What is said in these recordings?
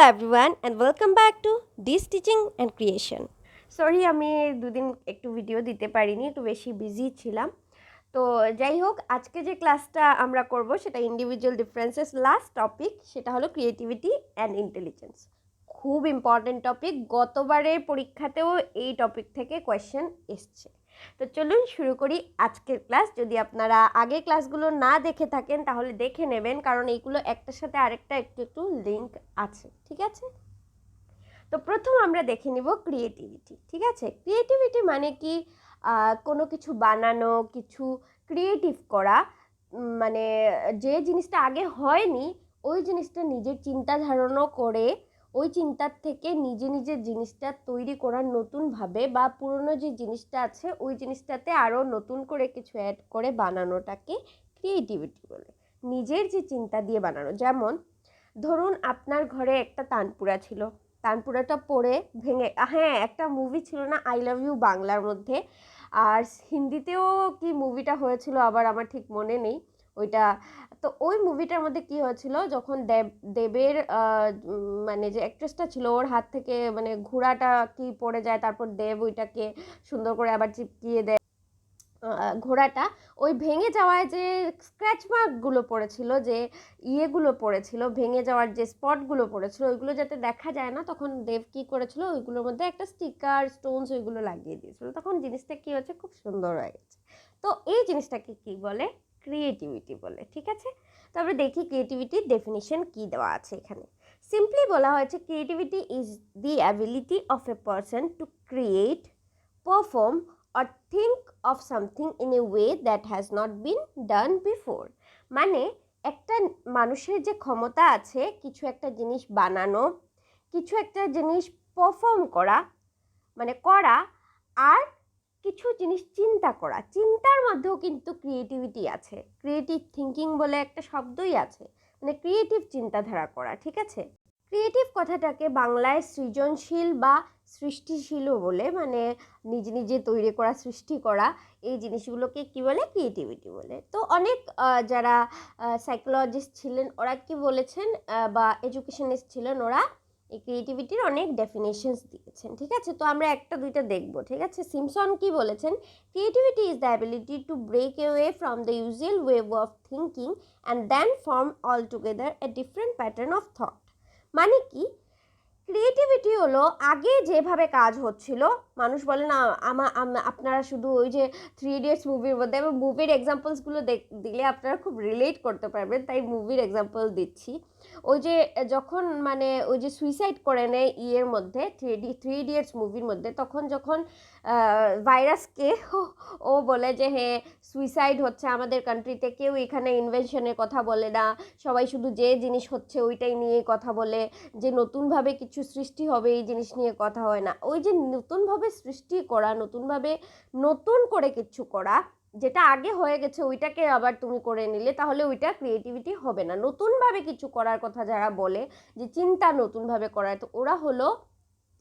everyone and welcome back to this teaching and creation. Sorry আমি দুদিন একটু video দিতে পারিনি, একটু বেশি বিজি ছিলাম। তো যাই হোক, আজকে যে ক্লাসটা আমরা করব সেটা ইন্ডিভিজুয়াল ডিফারেন্সেস লাস্ট টপিক, সেটা হলো ক্রিয়েটিভিটি অ্যান্ড ইন্টেলিজেন্স। খুব ইম্পর্টেন্ট টপিক, গতবারের পরীক্ষাতেও এই টপিক থেকে কোয়েশ্চেন এসছে। তো চলুন শুরু করি আজকের ক্লাস। যদি আপনারা আগের ক্লাসগুলো না দেখে থাকেন তাহলে দেখে নেবেন, কারণ এইগুলো একটার সাথে আরেকটা একটু একটু লিঙ্ক আছে, ঠিক আছে? তো প্রথম আমরা দেখে নিব ক্রিয়েটিভিটি, ঠিক আছে? ক্রিয়েটিভিটি মানে কি? কোনো কিছু বানানো, কিছু ক্রিয়েটিভ করা, মানে যে জিনিসটা আগে হয়নি ওই জিনিসটা নিজের চিন্তা ধারণা করে ওই চিন্তার থেকে নিজে নিজের জিনিসটা তৈরি করার নতুনভাবে, বা পুরনো যে জিনিসটা আছে ওই জিনিসটাতে আরও নতুন করে কিছু অ্যাড করে বানানোটাকে ক্রিয়েটিভিটি বলে। নিজের যে চিন্তা দিয়ে বানানো, যেমন ধরুন আপনার ঘরে একটা তানপুরা ছিল, তানপুরাটা পড়ে ভেঙে, হ্যাঁ একটা মুভি ছিল না আই লাভ ইউ বাংলার মধ্যে, আর হিন্দিতেও কি মুভিটা হয়েছিল আবার আমার ঠিক মনে নেই ওইটা। তো ওই মুভিটার মধ্যে কি হয়েছিল, যখন দেবের মানে যে অ্যাক্ট্রেসটা ছিল ওর হাত থেকে মানে ঘোড়াটা কি পড়ে যায়, তারপর দেব ওইটাকে সুন্দর করে আবার চিপকিয়ে দেয় ঘোড়াটা, ওই ভেঙে যাওয়ায় যে স্ক্র্যাচ মার্কগুলো পড়েছিল, যে ইয়েগুলো পড়েছিল, ভেঙে যাওয়ার যে স্পটগুলো পড়েছিল ওইগুলো যাতে দেখা যায় না, তখন দেব কী করেছিল ওইগুলোর মধ্যে একটা স্টিকার স্টোনস ওইগুলো লাগিয়ে দিয়েছিল, তখন জিনিসটা কী হচ্ছে খুব সুন্দর হয়ে গেছে। তো এই জিনিসটাকে কী বলে? ক্রিয়েটিভিটি বলে, ঠিক আছে? তবে দেখি ক্রিয়েটিভিটির ডেফিনিশন কী দেওয়া আছে এখানে। সিম্পলি বলা হয়েছে creativity is the ability of a person to create, perform or think of something in a way that has not been done before। মানে একটা মানুষের যে ক্ষমতা আছে কিছু একটা জিনিস বানানো, কিছু একটা জিনিস পারফর্ম করা, মানে করা, আর কিছু জিনিস চিন্তা করা। চিন্তার মধ্যেও কিন্তু ক্রিয়েটিভিটি আছে, ক্রিয়েটিভ থিঙ্কিং বলে একটা শব্দই আছে, মানে ক্রিয়েটিভ চিন্তাধারা করা, ঠিক আছে? ক্রিয়েটিভ কথাটাকে বাংলায় সৃজনশীল বা সৃষ্টিশীলও বলে, মানে নিজে নিজে তৈরি করা, সৃষ্টি করা, এই জিনিসগুলোকে কি বলে? ক্রিয়েটিভিটি বলে। তো অনেক যারা সাইকোলজিস্ট ছিলেন ওরা কি বলেছেন, বা এডুকেশনিস্ট ছিলেন, ওরা এই ক্রিয়েটিভিটির অনেক ডেফিনেশনস দিয়েছেন, ঠিক আছে? তো আমরা একটা দুইটা দেখবো, ঠিক আছে? সিমসন কি বলেছেন? Creativity is the ability to break away from the usual way of thinking and then form all together a different pattern of thought. মানে কি? ক্রিয়েটিভিটি হলো আগে যেভাবে কাজ হচ্ছিল, মানুষ বলে না আপনারা শুধু ওই যে 3 ইডিয়টস মুভির মধ্যে, আমি মুভির এক্সাম্পলসগুলো দিলে আপনারা খুব রিলেট করতে পারবেন, তাই মুভির এক্সাম্পল দিচ্ছি। ওই যে যখন মানে ওই যে সুইসাইড করে নেয় ইয়ের মধ্যে, 3 ইডিয়টস মুভির মধ্যে, তখন যখন ভাইরাসকে ও বলে যে হ্যাঁ সুইসাইড হচ্ছে আমাদের কান্ট্রিতে, কেউ এখানে ইনভেনশনের কথা বলে না, সবাই শুধু যে জিনিস হচ্ছে ওইটাই নিয়ে কথা বলে, যে নতুনভাবে কিছু সৃষ্টি হবে এই জিনিস নিয়ে কথা হয় না। ওই যে নতুনভাবে সৃষ্টি করা, নতুনভাবে নতুন করে কিছু করা, যেটা আগে হয়ে গেছে ওইটাকে আবার তুমি করে নিলে, তাহলে ওইটা ক্রিয়েটিভিটি হবে না। নতুনভাবে কিছু করার কথা যারা বলে, যে চিন্তা নতুনভাবে করায়, তো ওরা হলো,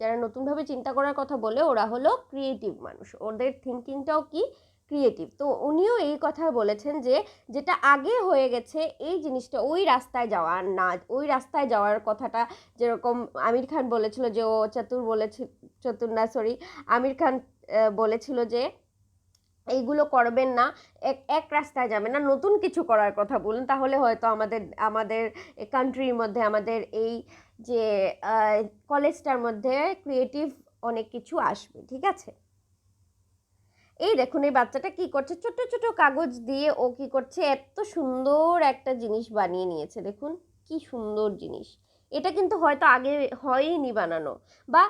যারা নতুনভাবে চিন্তা করার কথা বলে ওরা হলো ক্রিয়েটিভ মানুষ, ওদের থিঙ্কিংটাও কি ক্রিয়েটিভ। তো উনিও এই কথা বলেছেন যে যেটা আগে হয়ে গেছে এই জিনিসটা, ওই রাস্তায় যাওয়ার না, ওই রাস্তায় যাওয়ার কথাটা, যেরকম আমির খান বলেছিল যে ও আমির খান বলেছিল যে এইগুলো করবেন না, এক রাস্তায় যাবেন না, নতুন কিছু করার কথা বলুন, তাহলে হয়তো আমাদের কান্ট্রির মধ্যে, আমাদের এই যে কলেজটার মধ্যে ক্রিয়েটিভ অনেক কিছু আসবে, ঠিক আছে? এই দেখুন এই বাচ্চাটা কি করছে, ছোট ছোট কাগজ দিয়ে ও কি করছে, এত সুন্দর একটা জিনিস বানিয়ে নিয়েছে, দেখুন কি সুন্দর জিনিস। এটা কিন্তু হয়তো আগে হয়নি বানানো, বা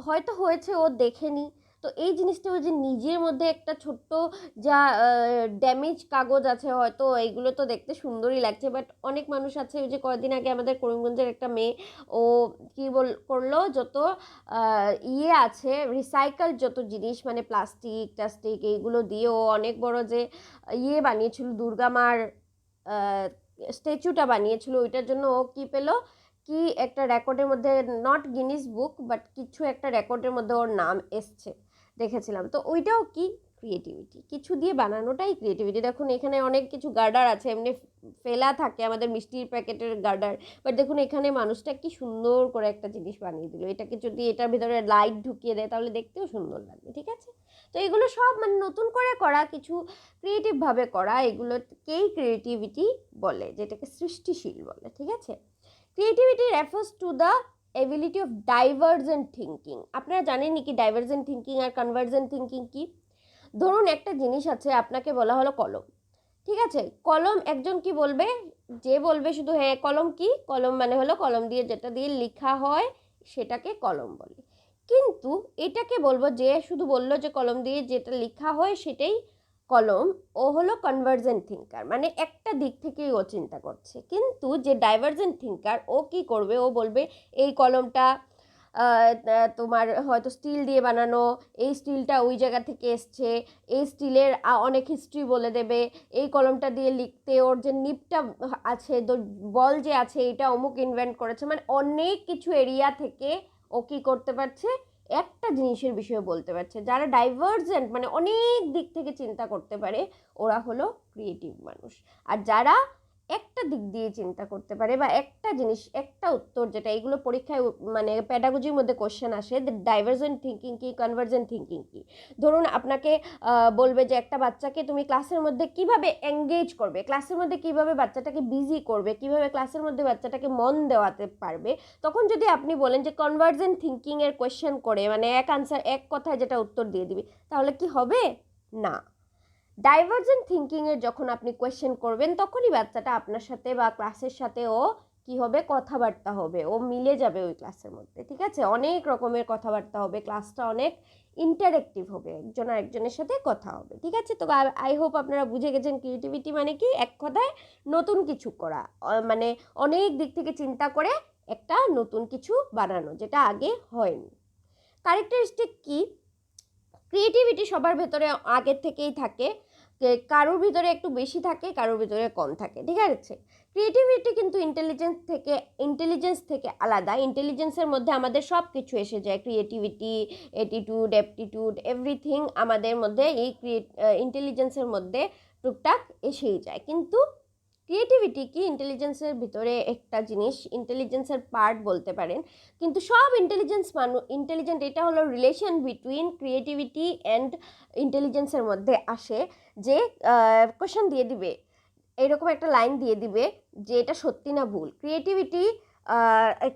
হয়তো হয়েছে ও দেখেনি। তো এই জিনিসটা ওই যে নিজের মধ্যে একটা ছোট্ট যা ড্যামেজ কাগজ আছে, হয়তো এইগুলো তো দেখতে সুন্দরই লাগছে, বাট অনেক মানুষ আছে, ওই যে কয়েকদিন আগে আমাদের করিমগঞ্জের একটা মেয়ে, ও কি করলো, যত ইয়ে আছে রিসাইকেল যত জিনিস, মানে প্লাস্টিক এইগুলো দিয়ে ও অনেক বড় যে ইয়ে বানিয়েছিল, দুর্গা মার স্ট্যাচুটা বানিয়েছিল, ওইটার জন্য ও কি পেলো, কি একটা রেকর্ডের মধ্যে, নট গিনিস বুক বাট কিছু একটা রেকর্ডের মধ্যে ওর নাম এসছে, দেখেছিলাম। তো ওইটাও কি ক্রিয়েটিভিটি, কিছু দিয়ে বানানোটাই ক্রিয়েটিভিটি। দেখুন এখানে অনেক কিছু গার্ডার আছে, এমনি ফেলা থাকে আমাদের মিষ্টির প্যাকেটের গার্ডার, বাট দেখুন এখানে মানুষটা কি সুন্দর করে একটা জিনিস বানিয়ে দিল। এটাকে যদি এটার ভিতরে লাইট ঢুকিয়ে দেয় তাহলে দেখতেও সুন্দর লাগবে, ঠিক আছে। তো এগুলো সব মানে নতুন করে করা, কিছু ক্রিয়েটিভভাবে করা, এগুলোকেই ক্রিয়েটিভিটি বলে, যেটাকে সৃষ্টিশীল বলে, ঠিক আছে। Creativity refers to the ability of divergent thinking. আপনারা জানেন কি ডাইভার্জেন্ট থিঙ্কিং আর কনভার্জেন্ট থিঙ্কিং কি? ধরুন একটা জিনিস আছে, আপনাকে বলা হলো কলম, ঠিক আছে। কলম, একজন কি বলবে, যে বলবে শুধু হ্যাঁ কলম কি, কলম মানে হলো কলম দিয়ে যেটা দিয়ে লেখা হয় সেটাকে কলম বলে। কিন্তু এটাকে বলবো যে শুধু বললো যে কলম দিয়ে যেটা লেখা হয় সেটাই কলম, ও হলো কনভার্জেন্ট থিঙ্কার, মানে একটা দিক থেকেই ও চিন্তা করছে। কিন্তু যে ডাইভার্জেন্ট থিঙ্কার, ও কি করবে, ও বলবে এই কলমটা তোমার হয়তো স্টিল দিয়ে বানানো, এই স্টিলটা ওই জায়গা থেকে এসছে, এই স্টিলের অনেক হিস্ট্রি বলে দেবে, এই কলমটা দিয়ে লিখতে ওর যে নিবটা আছে, বল যে আছে এটা অমুক ইনভেন্ট করেছে, মানে অনেক কিছু এরিয়া থেকে ও কী করতে পারছে, একটা জিনিসের বিষয়ে বলতে পারছে। যারা ডাইভার্জেন্ট মানে অনেক দিক থেকে চিন্তা করতে পারে ওরা হলো ক্রিয়েটিভ মানুষ। আর যারা একটা দিক দিয়ে চিন্তা করতে পারে বা একটা জিনিস, একটা উত্তর, যেটা এগুলো পরীক্ষায় মানে প্যাডাগজির মধ্যে কোশ্চেন আসে, ডাইভার্জেন্ট থিঙ্কিং কি, কনভার্জেন্ট থিঙ্কিং কি। ধরুন আপনাকে বলবে যে একটা বাচ্চাকে তুমি ক্লাসের মধ্যে কিভাবে এঙ্গেজ করবে, ক্লাসের মধ্যে কিভাবে বাচ্চাটাকে বিজি করবে, কিভাবে ক্লাসের মধ্যে বাচ্চাটাকে মন দেওয়াতে পারবে, তখন যদি আপনি বলেন যে কনভার্জেন্ট থিঙ্কিংয়ের কোয়েশ্চেন করে মানে এক আনসার, এক কথায় যেটা উত্তর দিয়ে দিবি, তাহলে কি হবে? না। ডাইভার্জেন্ট থিঙ্কিংয়ের যখন আপনি কোয়েশ্চেন করবেন তখনই বাচ্চাটা আপনার সাথে বা ক্লাসের সাথে ও কি হবে, কথাবার্তা হবে, ও মিলে যাবে ওই ক্লাসের মধ্যে, ঠিক আছে। অনেক রকমের কথাবার্তা হবে, ক্লাসটা অনেক ইন্টারেক্টিভ হবে, একজন আরেকজনের সাথে কথা হবে, ঠিক আছে। তো আই হোপ আপনারা বুঝে গেছেন ক্রিয়েটিভিটি মানে কি, এক কথায় নতুন কিছু করা, মানে অনেক দিক থেকে চিন্তা করে একটা নতুন কিছু বানানো যেটা আগে হয়নি। ক্যারেক্টারিস্টিক কি? ক্রিয়েটিভিটি সবার ভেতরে আগের থেকেই থাকে, কারোর ভিতরে একটু বেশি থাকে, কারোর ভিতরে কম থাকে, ঠিক আছে। ক্রিয়েটিভিটি কিন্তু ইন্টেলিজেন্স থেকে আলাদা। ইন্টেলিজেন্সের মধ্যে আমাদের সব কিছু এসে যায়, ক্রিয়েটিভিটি, অ্যাটিটিউড, অ্যাপটিটিউড, এভরিথিং আমাদের মধ্যে এই ইন্টেলিজেন্সের মধ্যে টুকটাক এসেই যায়। কিন্তু ক্রিয়েটিভিটি কি ইন্টেলিজেন্সের ভিতরে একটা জিনিস, ইন্টেলিজেন্সের পার্ট বলতে পারেন। কিন্তু সব ইন্টেলিজেন্ট এটা হলো রিলেশন বিটুইন ক্রিয়েটিভিটি অ্যান্ড ইন্টেলিজেন্সের মধ্যে আসে, যে কোয়েশ্চেন দিয়ে দিবে, এরকম একটা লাইন দিয়ে দিবে যে এটা সত্যি না ভুল।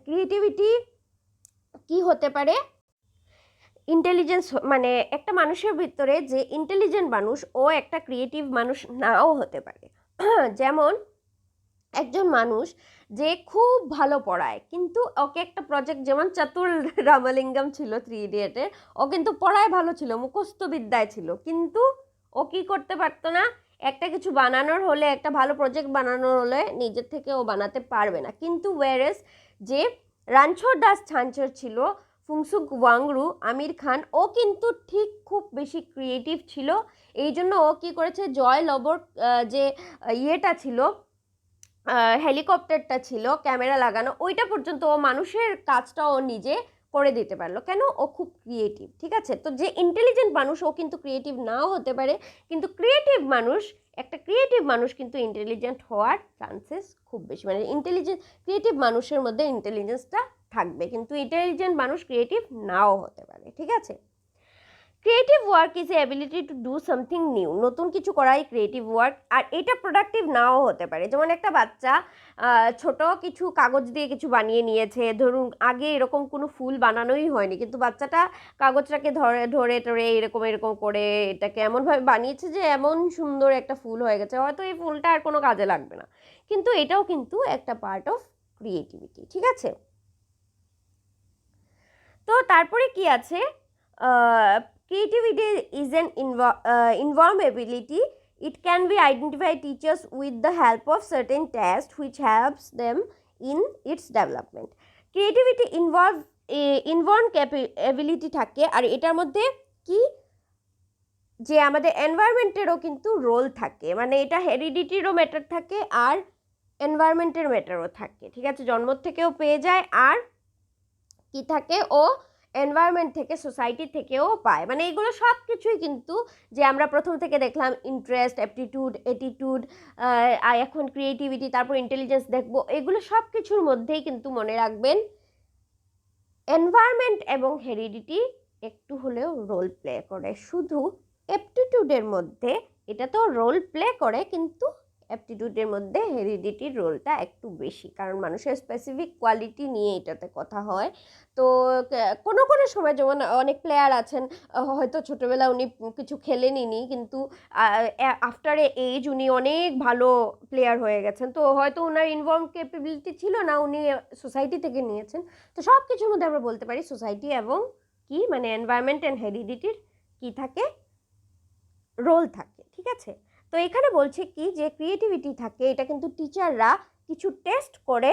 ক্রিয়েটিভিটি কি হতে পারে, ইন্টেলিজেন্স মানে একটা মানুষের ভিতরে যে ইন্টেলিজেন্ট মানুষ ও একটা ক্রিয়েটিভ মানুষ নাও হতে পারে। যেমন একজন মানুষ যে খুব ভালো পড়ায়, কিন্তু ওকে একটা প্রজেক্ট, যেমন চাতুর রামালিঙ্গম ছিল 3 ইডিয়টের, ও কিন্তু পড়ায় ভালো ছিল, মুখস্থ বিদ্যায় ছিল, কিন্তু ও কি করতে পারতো না, একটা কিছু বানানোর হলে, একটা ভালো প্রজেক্ট বানানোর হলে নিজের থেকে ও বানাতে পারবে না। কিন্তু ওয়ারেস যে রানছোড় দাস ছাঁচের ছিল, ফুংসুক ওয়াংরু, আমির খান, ও কিন্তু ঠিক খুব বেশি ক্রিয়েটিভ ছিল। এই জন্য ও কী করেছে, জয় লবর যে ইয়েটা ছিল, হেলিকপ্টারটা ছিল ক্যামেরা লাগানো, ওইটা পর্যন্ত ও মানুষের কাজটা ও নিজে করে দিতে পারলো। কেন? ও খুব ক্রিয়েটিভ, ঠিক আছে। তো যে ইন্টেলিজেন্ট মানুষ ও কিন্তু ক্রিয়েটিভ নাও হতে পারে, কিন্তু একটা ক্রিয়েটিভ মানুষ কিন্তু ইন্টেলিজেন্ট হওয়ার চান্সেস খুব বেশি, মানে ক্রিয়েটিভ মানুষের মধ্যে ইন্টেলিজেন্সটা থাকবে, কিন্তু ইন্টেলিজেন্ট মানুষ ক্রিয়েটিভ নাও হতে পারে, ঠিক আছে। Creative work is a ability to do something new, নতুন কিছু করাই ক্রিয়েটিভ ওয়ার্ক। আর এটা প্রোডাক্টিভ নাও হতে পারে। যেমন একটা বাচ্চা ছোট কিছু কাগজ দিয়ে কিছু বানিয়ে নিয়েছে, ধরুন আগে এরকম কোনো ফুল বানানোই হয়নি, কিন্তু বাচ্চাটা কাগজটাকে ধরে এরকম করে এটাকে এমনভাবে বানিয়েছে যে এমন সুন্দর একটা ফুল হয়ে গেছে, হয়তো এই ফুলটা আর কোনো কাজে লাগবে না, কিন্তু এটাও কিন্তু একটা পার্ট অফ ক্রিয়েটিভিটি, ঠিক আছে। তো তারপরে কি আছে, creativity is an informed ability. It can be identified teachers with the help of certain tests which helps them in its development. Creativity inborn ability থাকে, আর এটার মধ্যে কি, যে আমাদের এনভায়রনমেন্টেরও কিন্তু রোল থাকে, মানে এটা হেরিডিটিরও ম্যাটার থাকে আর এনভায়রনমেন্টের ম্যাটারও থাকে, ঠিক আছে। জন্ম থেকেও পেয়ে যায়, আর কি থাকে, ও এনভায়রনমেন্ট থেকে, সোসাইটি থেকেও পায়। মানে এগুলো সব কিছুই কিন্তু যে আমরা প্রথম থেকে দেখলাম ইন্টারেস্ট, অ্যাপটিটিউড, অ্যাটিটিউড, এখন ক্রিয়েটিভিটি, তারপর ইন্টেলিজেন্স দেখবো, এগুলো সব কিছুর মধ্যেই কিন্তু মনে রাখবেন এনভায়রনমেন্ট এবং হেরিডিটি একটু হলেও রোল প্লে করে। শুধু অ্যাপটিটিউডের মধ্যে এটা তো রোল প্লে করে, কিন্তু অ্যাপটিটিউডের মধ্যে হেরিডিটির রোলটা একটু বেশি, কারণ মানুষের স্পেসিফিক কোয়ালিটি নিয়ে এটাতে কথা হয়। তো কোনো কোনো সময় যেমন অনেক প্লেয়ার আছেন, হয়তো ছোটোবেলা উনি কিছু খেলেনি, কিন্তু আফটার এ এজ উনি অনেক ভালো প্লেয়ার হয়ে গেছেন। তো হয়তো ওনার ইনভলভ ক্যাপাবিলিটি ছিল না, উনি সোসাইটি থেকে নিয়েছেন। তো সব কিছুর মধ্যে আমরা বলতে পারি সোসাইটি এবং কি মানে এনভায়রনমেন্ট অ্যান্ড হেরিডিটির কি থাকে, রোল থাকে, ঠিক আছে। তো এখানে বলছে কি যে ক্রিয়েটিভিটি থাকে, এটা কিন্তু টিচাররা কিছু টেস্ট করে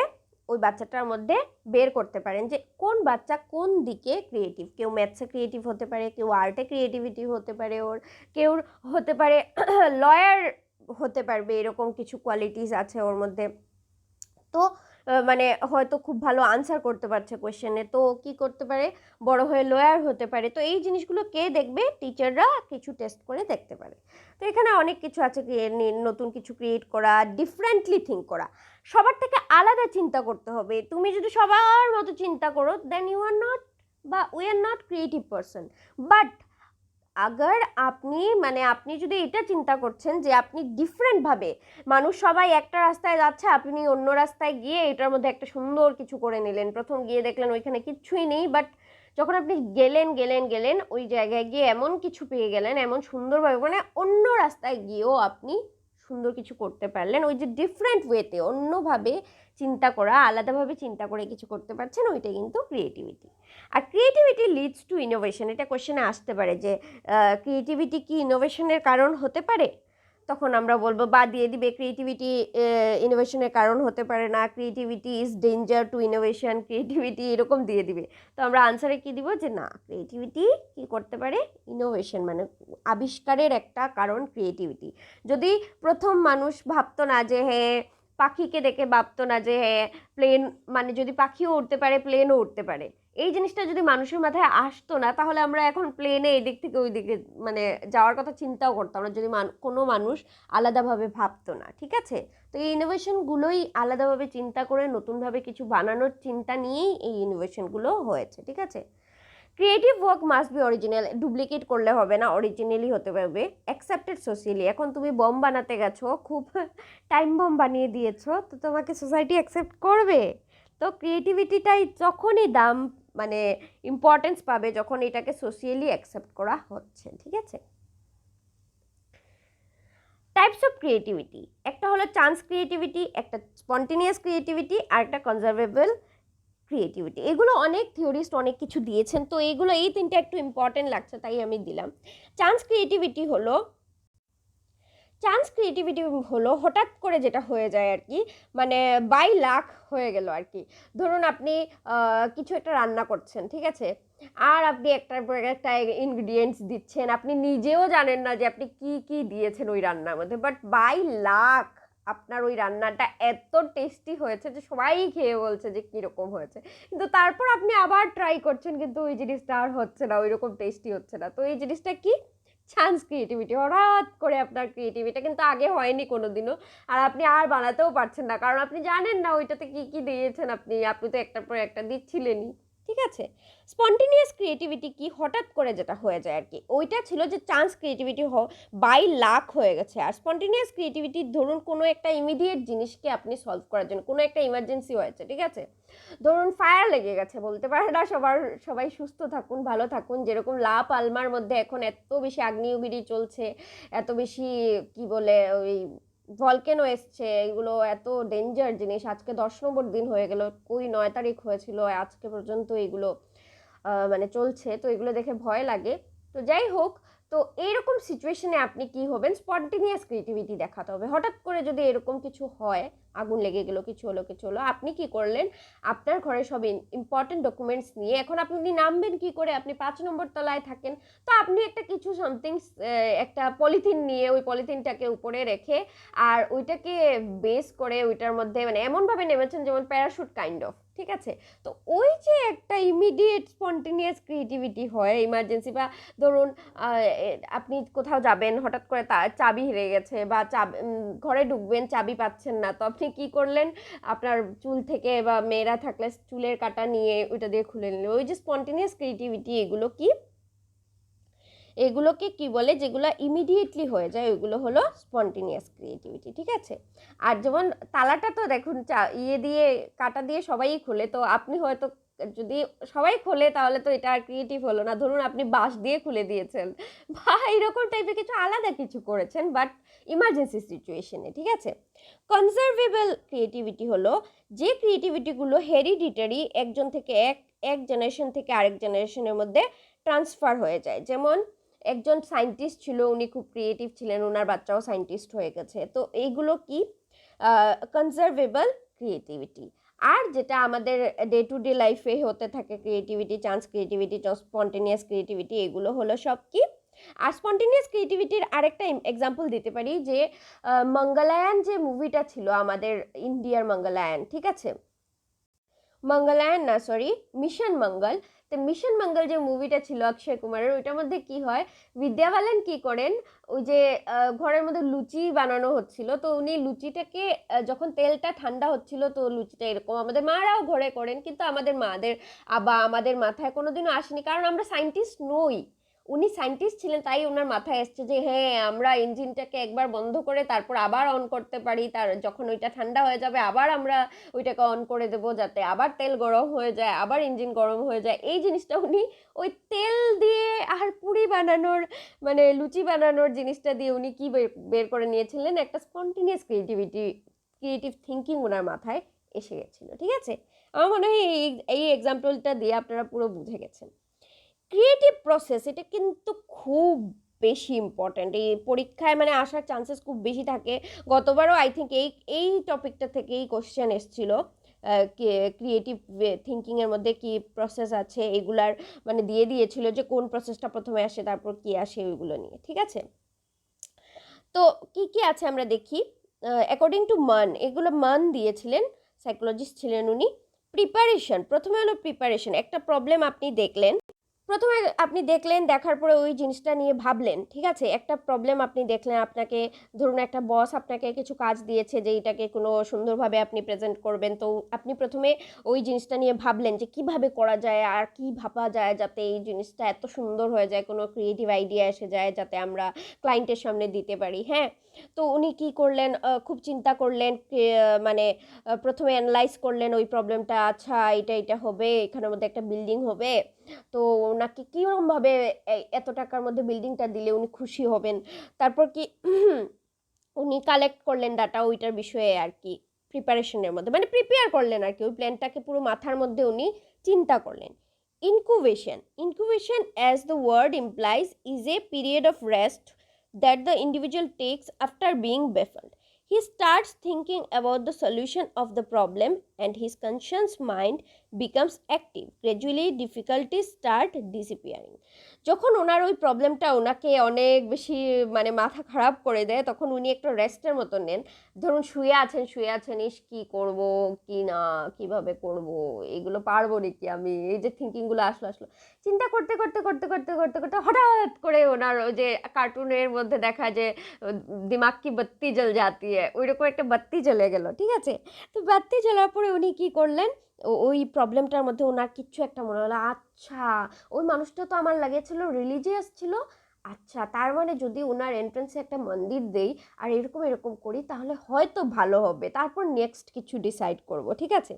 ওই বাচ্চাটার মধ্যে বের করতে পারেন যে কোন বাচ্চা কোন দিকে ক্রিয়েটিভ। কেউ ম্যাথসে ক্রিয়েটিভ হতে পারে, কেউ আর্টে ক্রিয়েটিভিটি হতে পারে, ওর কেউ হতে পারে লয়ার হতে পারবে, এরকম কিছু কোয়ালিটিস আছে ওর মধ্যে। তো মানে হয়তো খুব ভালো আনসার করতে পারছে কোয়েশ্চেনে, তো কি করতে পারে, বড় হয়ে লয়ার হতে পারে। তো এই জিনিসগুলো কে দেখবে, টিচাররা কিছু টেস্ট করে দেখতে পারে। তো এখানে অনেক কিছু আছে, নতুন কিছু ক্রিয়েট করা, ডিফারেন্টলি থিঙ্ক করা, সবার থেকে আলাদা চিন্তা করতে হবে। তুমি যদি সবার মতো চিন্তা করো দেন ইউ আর নট, বা we are not creative person. But agar আপনি যদি এটা চিন্তা করছেন যে আপনি ডিফারেন্টভাবে, মানুষ সবাই একটা রাস্তায় যাচ্ছে, আপনি অন্য রাস্তায় গিয়ে এটার মধ্যে একটা সুন্দর কিছু করে নিলেন, প্রথম গিয়ে দেখলেন ওইখানে কিচ্ছুই নেই, বাট যখন আপনি গেলেন ওই জায়গায় গিয়ে এমন কিছু পেয়ে গেলেন, এমন সুন্দরভাবে, মানে অন্য রাস্তায় গিয়েও আপনি সুন্দর কিছু করতে পারলেন। ওই যে ডিফারেন্ট ওয়েতে, অন্যভাবে চিন্তা করা, আলাদাভাবে চিন্তা করে কিছু করতে পারছেন, ওইটাই কিন্তু ক্রিয়েটিভিটি। আর ক্রিয়েটিভিটি লিডস টু ইনোভেশন, এটা কোশ্চেনে আসতে পারে যে ক্রিয়েটিভিটি কি ইনোভেশনের কারণ হতে পারে? তখন আমরা বলবো বা দিয়ে দিবে ক্রিয়েটিভিটি ইনোভেশনের কারণ হতে পারে না, creativity is danger to innovation, creativity এরকম দিয়ে দিবে। তো আমরা আনসারে কি দিব যে না, ক্রিয়েটিভিটি কি করতে পারে, ইনোভেশন মানে আবিষ্কারের একটা কারণ ক্রিয়েটিভিটি। যদি প্রথম মানুষ ভাবতো না যে হ্যাঁ, পাখিকে দেখে ভাবতো না যে হ্যাঁ প্লেন, মানে যদি পাখিও উঠতে পারে প্লেনও উঠতে পারে, এই জিনিসটা যদি মানুষের মাথায় আসতো না, তাহলে আমরা এখন প্লেনে এদিক থেকে ওই দিকে মানে যাওয়ার কথা চিন্তাও করতাম না, যদি কোনো মানুষ আলাদাভাবে ভাবতো না, ঠিক আছে। তো এই ইনোভেশনগুলোই আলাদাভাবে চিন্তা করে নতুনভাবে কিছু বানানোর চিন্তা নিয়েই এই ইনোভেশনগুলো হয়েছে, ঠিক আছে। Creative work must be original, duplicate করলে হবে না, অরিজিনালি হতে পারবে। অ্যাকসেপ্টেড সোশিয়ালি, এখন তুমি বম বানাতে গেছো, খুব টাইম বম বানিয়ে দিয়েছো, তো তোমাকে সোসাইটি অ্যাকসেপ্ট করবে? তো ক্রিয়েটিভিটিটাই যখনই দাম মানে ইম্পর্টেন্স পাবে যখন এটাকে সোশিয়ালি অ্যাকসেপ্ট করা হচ্ছে, ঠিক আছে। টাইপস অফ ক্রিয়েটিভিটি, একটা হলো চান্স ক্রিয়েটিভিটি, একটা স্পন্টেনিয়াস ক্রিয়েটিভিটি, আর একটা কনজারভেবল ক্রিয়েটিভিটি। এগুলো অনেক থিওরিস্ট অনেক কিছু দিয়েছেন, তো এইগুলো এই তিনটা একটু ইম্পর্টেন্ট লাগছে তাই আমি দিলাম। চান্স ক্রিয়েটিভিটি হলো হঠাৎ করে যেটা হয়ে যায় আর কি, মানে বাই লাক হয়ে গেল আর কি। ধরুন আপনি কিছু একটা রান্না করছেন, ঠিক আছে, আর আপনি একটার পর একটা ইনগ্রিডিয়েন্টস দিচ্ছেন, আপনি নিজেও জানেন না যে আপনি কি কি দিয়েছেন ওই রান্নার মধ্যে, বাট বাই লাক আপনার ওই রান্নাটা এত টেস্টি হয়েছে যে সবাই খেয়ে বলছে যে কীরকম হয়েছে, কিন্তু তারপর আপনি আবার ট্রাই করছেন, কিন্তু ওই জিনিসটা আর হচ্ছে না, ওই রকম টেস্টি হচ্ছে না। তো এই জিনিসটা কি, চান্স ক্রিয়েটিভিটি। হঠাৎ করে আপনার ক্রিয়েটিভিটি কিন্তু আগে হয়নি কোনোদিনও, আর আপনি আর বানাতেও পারছেন না, কারণ আপনি জানেন না ওইটাতে কি কি দিয়েছেন, আপনি তো একটার পর একটা দিচ্ছিলেনই, ঠিক আছে। স্পন্টেনিয়াস ক্রিয়েটিভিটি কি, হঠাৎ করে যেটা হয়ে যায় আর কি, ওইটা ছিল যে চান্স ক্রিয়েটিভিটি বাই লাক হয়ে গেছে। আর স্পন্টেনিয়াস ক্রিয়েটিভিটি ধরুন কোনো একটা ইমিডিয়েট জিনিসকে আপনি সলভ করার জন্য, কোনো একটা ইমার্জেন্সি হয়েছে, ঠিক আছে, ধরুন ফায়ার লেগে গেছে, বলতে পারে না সবাই সুস্থ থাকুন, ভালো থাকুন, যেরকম লা পালমার মধ্যে এখন এত বেশি আগ্নেয়গিরি চলছে, এত বেশি কি বলে ওই ভলকেনো এসছে, এগুলো এত ডেঞ্জার জিনিস। আজকে 10 নম্বর দিন হয়ে গেল, ওই 9 তারিখ হয়েছিল, আজকে পর্যন্ত এগুলো মানে চলছে, তো এগুলো দেখে ভয় লাগে। তো যাই হোক, তো এইরকম সিচুয়েশনে আপনি কি হবেন, স্পন্টেনিয়াস ক্রিয়েটিভিটি দেখাতে হবে। হঠাৎ করে যদি এরকম কিছু হয় আগুন লেগে গেলো, কিছু হলো, আপনি কি করলেন, আপনার ঘরে সব ইম্পর্টেন্ট ডকুমেন্টস নিয়ে এখন আপনি নামবেন কি করে, আপনি 5 নম্বর তলায় থাকেন, তো আপনি একটা কিছু সামথিং একটা পলিথিন নিয়ে ওই পলিথিনটাকে উপরে রেখে আর ওইটাকে বেস করে ওইটার মধ্যে মানে এমনভাবে নেমেছেন যেমন প্যারাশুট কাইন্ড অফ, ঠিক আছে। তো ওই যে একটা ইমিডিয়েট স্পন্টেনিয়াস ক্রিয়েটিভিটি হয় ইমার্জেন্সি, বা ধরুন আপনি কোথাও যাবেন, হঠাৎ করে চাবি হেরে গেছে, বা ঘরে ঢুকবেন চাবি পাচ্ছেন না, তো আপনি কি করলেন, আপনার চুল থেকে বা মেয়েরা থাকলে চুলের কাটা নিয়ে ওইটা দিয়ে খুলে নিলেন। ওই যে স্পন্টেনিয়াস ক্রিয়েটিভিটি, এগুলোকে কি বলে, যেগুলো ইমিডিয়েটলি হয়ে যায় ওইগুলো হলো স্পন্টেনিয়াস ক্রিয়েটিভিটি, ঠিক আছে। আর যেমন তালাটা তো দেখুন দিয়ে কাটা দিয়ে সবাই খুলে, তো আপনি হয়তো যদি সবাই খোলে তাহলে তো এটা আর ক্রিয়েটিভ হলো না, ধরুন আপনি বাঁশ দিয়ে খুলে দিয়েছেন বা এরকম টাইপের কিছু আলাদা কিছু করেছেন, বাট ইমার্জেন্সি সিচুয়েশনে, ঠিক আছে। কনজারভেবল ক্রিয়েটিভিটি হলো যে ক্রিয়েটিভিটিগুলো হেরিডিটারি, একজন থেকে এক জেনারেশন থেকে আরেক জেনারেশনের মধ্যে ট্রান্সফার হয়ে যায়। যেমন একজন সায়েন্টিস্ট ছিল, উনি খুব ক্রিয়েটিভ ছিলেন, ওনার বাচ্চাও সায়েন্টিস্ট হয়ে গেছে, তো এইগুলো কি কনজারভেবল ক্রিয়েটিভিটি। আর যেটা আমাদের ডে টু ডে লাইফে হতে থাকে creativity, chance creativity, spontaneous creativity, এগুলো হলো সব কি। আর স্পন্টেনিয়াস ক্রিয়েটিভিটির আরেকটা এক্সাম্পল দিতে পারি, যে মঙ্গলায়ন যে মুভিটা ছিল আমাদের ইন্ডিয়ার মঙ্গলায়ন, ঠিক আছে, মঙ্গলায়ন না সরি মিশন মঙ্গল। তো মিশন মঙ্গল যে মুভিটা ছিল অক্ষয় কুমারের, ওইটার মধ্যে কি হয়, বিদ্যা বালান কি করেন, ওই যে ঘরের মধ্যে লুচি বানানো হচ্ছিল, তো উনি লুচিটাকে যখন তেলটা ঠান্ডা হচ্ছিল, তো লুচিটা এরকম আমাদের মারাও ঘরে করেন, কিন্তু আমাদের মাদের বা আমাদের মাথায় কোনোদিনও আসেনি, কারণ আমরা সায়েন্টিস্ট নই। উনি সায়েন্টিস্ট ছিলেন, তাই ওনার মাথায় এসছে যে হ্যাঁ আমরা ইঞ্জিনটাকে একবার বন্ধ করে তারপর আবার অন করতে পারি, তার যখন ওইটা ঠান্ডা হয়ে যাবে আবার আমরা ওইটাকে অন করে দেবো, যাতে আবার তেল গরম হয়ে যায়, আবার ইঞ্জিন গরম হয়ে যায়। এই জিনিসটা উনি ওই তেল দিয়ে আর পুরি বানানোর মানে লুচি বানানোর জিনিসটা দিয়ে উনি কি বের করে নিয়েছিলেন, একটা স্পন্টেনিয়াস ক্রিয়েটিভ থিঙ্কিং ওনার মাথায় এসে গেছিলো, ঠিক আছে। আমার মনে হয় এই এক্সাম্পলটা দিয়ে আপনারা পুরো বুঝে গেছেন। ক্রিয়েটিভ প্রসেস এটা কিন্তু খুব বেশি ইম্পর্ট্যান্ট, এই পরীক্ষায় মানে আসার চান্সেস খুব বেশি থাকে। গতবারও আই থিঙ্ক এই টপিকটা থেকেই কোশ্চেন এসেছিল, ক্রিয়েটিভ থিঙ্কিংয়ের মধ্যে কি প্রসেস আছে এগুলার মানে দিয়ে দিয়েছিল, যে কোন প্রসেসটা প্রথমে আসে তারপর কি আসে ওইগুলো নিয়ে, ঠিক আছে। তো কি কি আছে আমরা দেখি। অ্যাকর্ডিং টু মান, এগুলো মান দিয়েছিলেন, সাইকোলজিস্ট ছিলেন উনি। প্রিপারেশন, প্রথমে হলো প্রিপারেশন, একটা প্রবলেম আপনি দেখলেন, প্রথমে আপনি দেখলেন, দেখার পরে ওই জিনিসটা নিয়ে ভাবলেন, ঠিক আছে। একটা প্রবলেম আপনি দেখলেন, আপনাকে ধরুন একটা বস আপনাকে কিছু কাজ দিয়েছে যে এটাকে কোনো সুন্দরভাবে আপনি প্রেজেন্ট করবেন, তো আপনি প্রথমে ওই জিনিসটা নিয়ে ভাবলেন যে কিভাবে করা যায় আর কি ভাবা যায় যাতে এই জিনিসটা এত সুন্দর হয়ে যায়, কোনো ক্রিয়েটিভ আইডিয়া এসে যায় যাতে আমরা ক্লায়েন্টের সামনে দিতে পারি, হ্যাঁ। তো উনি কি করলেন, খুব চিন্তা করলেন, মানে প্রথমে অ্যানালাইজ করলেন ওই প্রবলেমটা, আচ্ছা এটা হবে, এখানের মধ্যে একটা বিল্ডিং হবে, তো ওনাকে কীরকমভাবে এত টাকার মধ্যে বিল্ডিংটা দিলে উনি খুশি হবেন। তারপর কি উনি কালেক্ট করলেন ডাটা ওইটার বিষয়ে আর কি, প্রিপারেশনের মধ্যে মানে প্রিপেয়ার করলেন আর কি, ওই প্ল্যানটাকে পুরো মাথার মধ্যে উনি চিন্তা করলেন। Incubation as the word implies is a period of rest that the individual takes after being baffled. He starts thinking about the solution of the problem and his conscious mind becomes active. Gradually difficulties start disappearing. যখন ওনার ওই প্রবলেমটা ওনাকে অনেক বেশি মানে মাথা খারাপ করে দেয়, তখন উনি একটা রেস্টের মতো নেন। ধরুন শুয়ে আছেন, ইস কী করব কি না, কিভাবে করব, এগুলো পারবো নাকি আমি, এই যে থিঙ্কিংগুলো আসলো চিন্তা করতে হঠাৎ করে ওনার ওই যে কার্টুনের মধ্যে দেখা যে দিমাগ কি বাত্তি জ্বল জাতি ওইরকম একটা বাত্তি জ্বলে গেল, ঠিক আছে। তো বাত্তি জ্বলার পরে উনি কি করলেন, ওই প্রবলেমটার মধ্যে ওনার কিচ্ছু একটা মনে হলো, আচ্ছা ওই মানুষটা তো আমার লাগেছিল রিলিজিয়াস ছিল, আচ্ছা তার মানে যদি ওনার এন্ট্রান্সে একটা মন্দির দেই আর এরকম করি তাহলে হয়তো ভালো হবে, তারপর নেক্সট কিছু ডিসাইড করব, ঠিক আছে।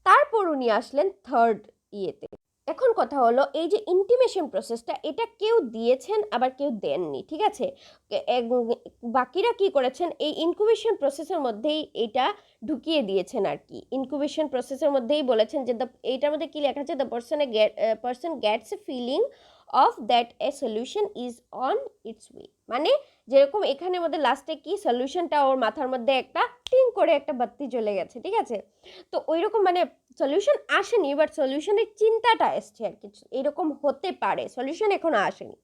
তারপর উনি আসলেন থার্ড ইয়েতে। এখন কথা হলো এই যে ইন্টিমেশন প্রসেসটা, এটা কেউ দিয়েছেন আবার কেউ দেননি, ঠিক আছে। বাকিরা কি করেছেন, এই ইনকুবেশন প্রসেসের মধ্যেই এটা ঢুকিয়ে দিয়েছেন আর কি। ইনকুবেশন প্রসেসের মধ্যেই বলেছেন যে এইটার মধ্যে কি লেখা আছে, the person gets a feeling of that a solution is on its way. মানে যেরকম এখানে মধ্যে লাস্টে কি সলিউশনটা ওর মাথার মধ্যে একটা টিং করে একটা বাতি জ্বলে গেছে, ঠিক আছে? তো ওই রকম মানে সলিউশন আসেনি, বাট সলিউশনের চিন্তাটা এসছে আর কি, এরকম হতে পারে, সলিউশন এখনো আসেনি।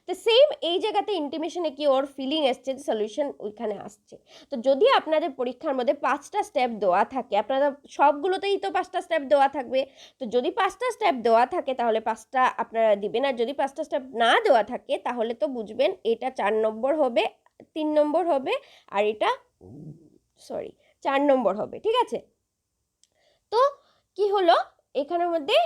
তো সেম এই জায়গাতে ইন্টিমেশনে কি ওর ফিলিং এসছে যে সলিউশন ওইখানে আসছে। তো যদি আপনাদের পরীক্ষার মধ্যে 5টা স্টেপ দেওয়া থাকে, আপনারা সবগুলোতেই তো 5টা স্টেপ দেওয়া থাকবে, তো যদি 5টা স্টেপ দেওয়া থাকে তাহলে 5টা আপনারা দিবেন, আর যদি 5টা স্টেপ না দেওয়া থাকে তাহলে তো বুঝবেন এটা 4 নম্বর হবে, 3 নম্বর হবে, আর এটা 4 নম্বর হবে, ঠিক আছে? তো কি হলো এখানের মধ্যে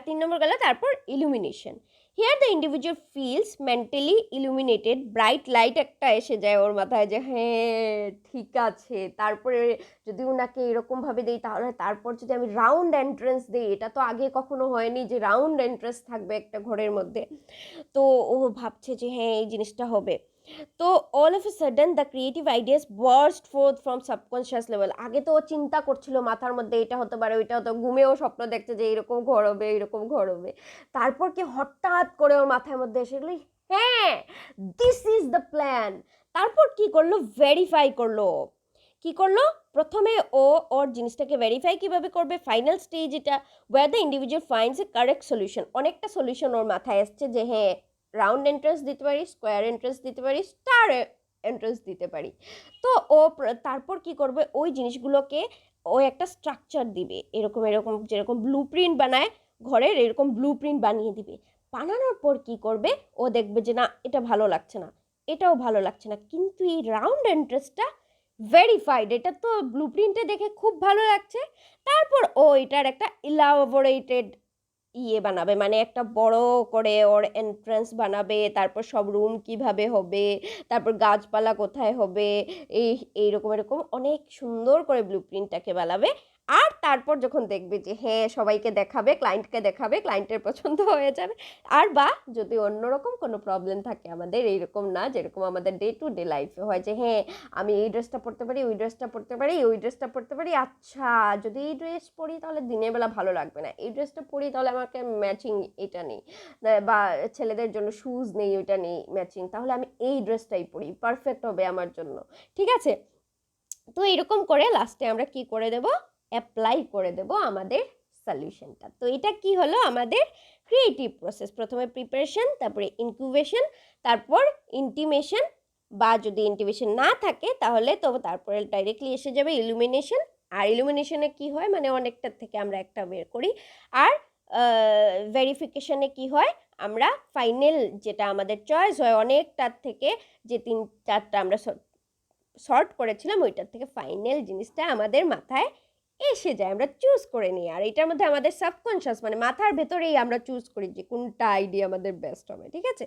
3 নম্বর গেল, তারপর illumination. Here the individual feels mentally illuminated, bright light একটা এসে যায় ওর মাথায় যে হ্যাঁ ঠিক আছে, তারপরে যদি ওনাকে এরকমভাবে দিই তাহলে তারপর যদি আমি রাউন্ড এন্ট্রেন্স দিই, এটা তো আগে কখনো হয়নি যে রাউন্ড এন্ট্রেন্স থাকবে একটা ঘরের মধ্যে, তো ও ভাবছে যে হ্যাঁ এই জিনিসটা হবে। তো all of a sudden the creative ideas burst fourth from subconscious level. আগে তো ও চিন্তা করছিল মাথার মধ্যে এটা হতে পারে ওইটা হতে, ঘুমেও স্বপ্ন দেখছে যে এইরকম ঘর হবে এইরকম ঘর হবে, তারপর কি হঠাৎ করে ওর মাথার মধ্যে এসে গেলো হ্যাঁ দিস ইজ দ্য প্ল্যান। তারপর কি করলো, ভেরিফাই করলো। কি করলো, প্রথমে ও ওর জিনিসটাকে ভেরিফাই কিভাবে করবে, ফাইনাল স্টেজ এটা, where the individual finds a correct solution. অনেকটা সলিউশন ওর মাথায় আসছে যে হ্যাঁ রাউন্ড এন্ট্রেন্স দিতে পারি, স্কোয়ার এন্ট্রেন্স দিতে পারি, স্টার এন্ট্রেন্স দিতে পারি। তো ও তারপর কি করবে, ওই জিনিসগুলোকে ও একটা স্ট্রাকচার দিবে, এরকম এরকম যেরকম ব্লু প্রিন্ট বানায় ঘরের, এরকম ব্লু প্রিন্ট বানিয়ে দিবে। বানানোর পর কি করবে, ও দেখবে যে না এটা ভালো লাগছে না, এটাও ভালো লাগছে না, কিন্তু এই রাউন্ড এন্ট্রেন্সটা ভেরিফাইড, এটা তো ব্লু প্রিন্টে দেখে খুব ভালো লাগছে। তারপর ও এটার একটা ইলাবোরেটেড বানাবে, মানে একটা বড় করে ওর এন্ট্রান্স বানাবে, তারপর সব রুম কিভাবে হবে, তারপর গাছপালা কোথায় হবে, এইরকম এরকম অনেক সুন্দর করে ব্লু প্রিন্টটাকে বানাবে। আর তারপর যখন দেখবে যে হ্যাঁ সবাইকে দেখাবে, ক্লায়েন্টকে দেখাবে, ক্লায়েন্টের পছন্দ হয়ে যাবে। আর বা যদি অন্যরকম কোনো প্রবলেম থাকে আমাদের, এইরকম না যেরকম আমাদের ডে টু ডে লাইফে হয় যে হ্যাঁ আমি এই ড্রেসটা পরতে পারি, ওই ড্রেসটা পরতে পারি, ওই ড্রেসটা পরতে পারি, আচ্ছা যদি এই ড্রেস পরি তাহলে দিনের বেলা ভালো লাগবে না, এই ড্রেসটা পরি তাহলে আমাকে ম্যাচিং এটা নেই, বা ছেলেদের জন্য শুজ নেই ওইটা নেই ম্যাচিং, তাহলে আমি এই ড্রেসটাই পরি, পারফেক্ট হবে আমার জন্য, ঠিক আছে? তো এরকম করে লাস্টে আমরা কি করে দেব, অ্যাপ্লাই করে দেব আমাদের সলিউশনটা। তো এটা কি হলো আমাদের ক্রিয়েটিভ প্রসেস, প্রথমে প্রিপারেশন, তারপরে ইনকিউবেশন, তারপর ইন্টিমেশন, বা যদি ইন্টিমেশন না থাকে তাহলে তো তারপরে ডাইরেক্টলি এসে যাবে ইলুমিনেশন। আর ইলুমিনেশনে কি হয়, মানে অনেকটার থেকে আমরা একটা বের করি। আর ভেরিফিকেশনে কি হয়, আমরা ফাইনাল যেটা আমাদের চয়েস হয় অনেকটার থেকে, যে 3-4টা আমরা শর্ট করেছিলাম ওইটার থেকে ফাইনাল জিনিসটা আমাদের মাথায় এসে যায়, আমরা চুজ করে নিই। আর এটার মধ্যে আমাদের সাবকনশিয়াস মানে মাথার ভেতরেই আমরা চুজ করি যে কোনটা আইডিয়া আমাদের বেস্ট হবে, ঠিক আছে?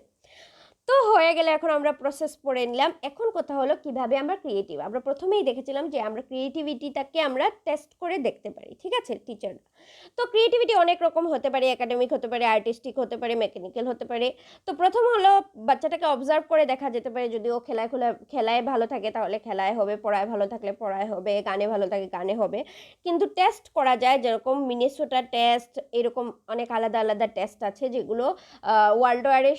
তো হয়ে গেলে এখন আমরা প্রসেস পড়ে নিলাম। এখন কথা হলো কিভাবে আমরা ক্রিয়েটিভ, আমরা প্রথমেই দেখেছিলাম যে আমরা ক্রিয়েটিভিটিটাকে আমরা টেস্ট করে দেখতে পারি, ঠিক আছে টিচাররা। তো ক্রিয়েটিভিটি অনেক রকম হতে পারে, একাডেমিক হতে পারে, আর্টিস্টিক হতে পারে, মেকানিক্যাল হতে পারে। তো প্রথম হলো বাচ্চাটাকে অবজার্ভ করে দেখা যেতে পারে, যদি ও খেলায় ভালো থাকে তাহলে খেলায় হবে, পড়ায় ভালো থাকলে পড়ায় হবে, গানে ভালো থাকে গানে হবে। কিন্তু টেস্ট করা যায়, যেরকম মিনেসোটা টেস্ট, এরকম অনেক আলাদা আলাদা টেস্ট আছে যেগুলো ওয়ার্ল্ড ওয়ারের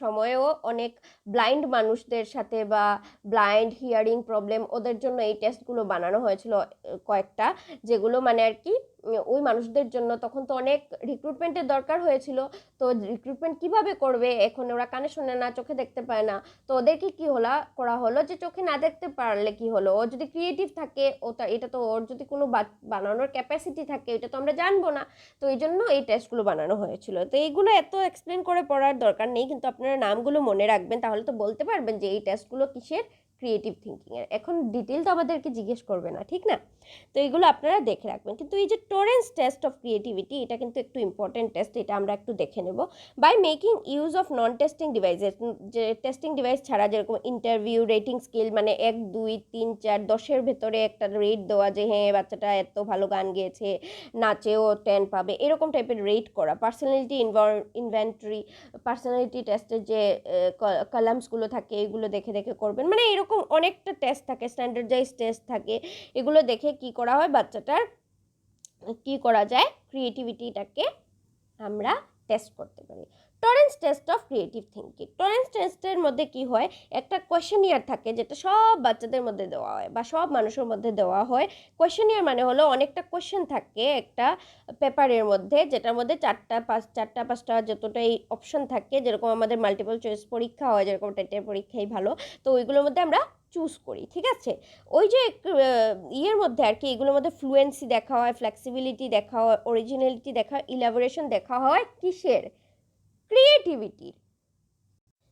সময়েও অনেক ব্লাইন্ড মানুষদের সাথে বা ব্লাইন্ড হিয়ারিং প্রবলেম ওদের জন্য এই টেস্টগুলো বানানো হয়েছিল কয়েকটা, যেগুলো মানে আর কি ওই মানুষদের জন্য তখন তো অনেক রিক্রুটমেন্টের দরকার হয়েছিল। তো রিক্রুটমেন্ট কিভাবে করবে, এখন ওরা কানে শোনে না, চোখে দেখতে পায় না, তো ওদেরকে কি করা হলো যে চোখে না দেখতে পারলে কি হলো, ও যদি ক্রিয়েটিভ থাকে এটা তো ওর যদি কোনো বানানোর ক্যাপাসিটি থাকে এটা তো আমরা জানবো না, তো এই জন্য এই টেস্টগুলো বানানো হয়েছিল। তো এইগুলো এত এক্সপ্লেন করে পড়ার দরকার নেই, কিন্তু আপনারা নামগুলো মনে রাখবেন, তাহলে তো বলতে পারবেন যে এই টেস্টগুলো কিসের, ক্রিয়েটিভ থিঙ্কিংয়ের। এখন ডিটেল তো আমাদেরকে জিজ্ঞেস করবে না, ঠিক না? তো এইগুলো আপনারা দেখে রাখবেন। কিন্তু এই যে টরেন্স টেস্ট অফ ক্রিয়েটিভিটি, এটা কিন্তু একটু ইম্পর্টেন্ট টেস্ট, এটা আমরা একটু দেখে নেব। By making use of non testing devices, যে টেস্টিং ডিভাইস ছাড়া, যেরকম ইন্টারভিউ, রেটিং স্কেল, মানে 1, 2, 3, 4, 10-এর ভেতরে একটা রেট দেওয়া যে হ্যাঁ বাচ্চাটা এত ভালো গান গেয়েছে, নাচেও 10 পাবে, এরকম টাইপের রেট করা। পার্সোনালিটি ইনভেন্টরি, পার্সোনালিটি টেস্টের যে কলামসগুলো থাকে এগুলো দেখে দেখে করবেন, মানে এরকম অনেকটা টেস্ট থাকে, স্ট্যান্ডার্ডাইজ টেস্ট থাকে, এগুলো দেখে কি করা হয়, বাচ্চাটার কি করা যায়, ক্রিয়েটিভিটিটাকে আমরা টেস্ট করতে পারি। Torrens test of creative thinking. Torrens টেস্টের মধ্যে কি হয়, একটা কোয়েশ্চেনিয়ার থাকে যেটা সব বাচ্চাদের মধ্যে দেওয়া হয় বা সব মানুষের মধ্যে দেওয়া হয়। কোয়েশ্চেনিয়ার মানে হলো অনেকটা কোয়েশ্চেন থাকে একটা পেপারের মধ্যে, যেটার মধ্যে চারটা পাঁচটা যতটাই অপশন থাকে, যেরকম আমাদের মাল্টিপল চয়েস পরীক্ষা হয়, যেরকম টেটের পরীক্ষাই ভালো, তো ওইগুলোর মধ্যে আমরা চুজ করি। ঠিক আছে, ওই যে ইয়ের মধ্যে আর কি, এগুলোর মধ্যে ফ্লুয়েন্সি দেখা হয়, ফ্লেক্সিবিলিটি দেখা হয়, অরিজিনালিটি দেখা হয়, ইলাবোরেশন দেখা হয় কিসের, ক্রিয়েটিভিটির।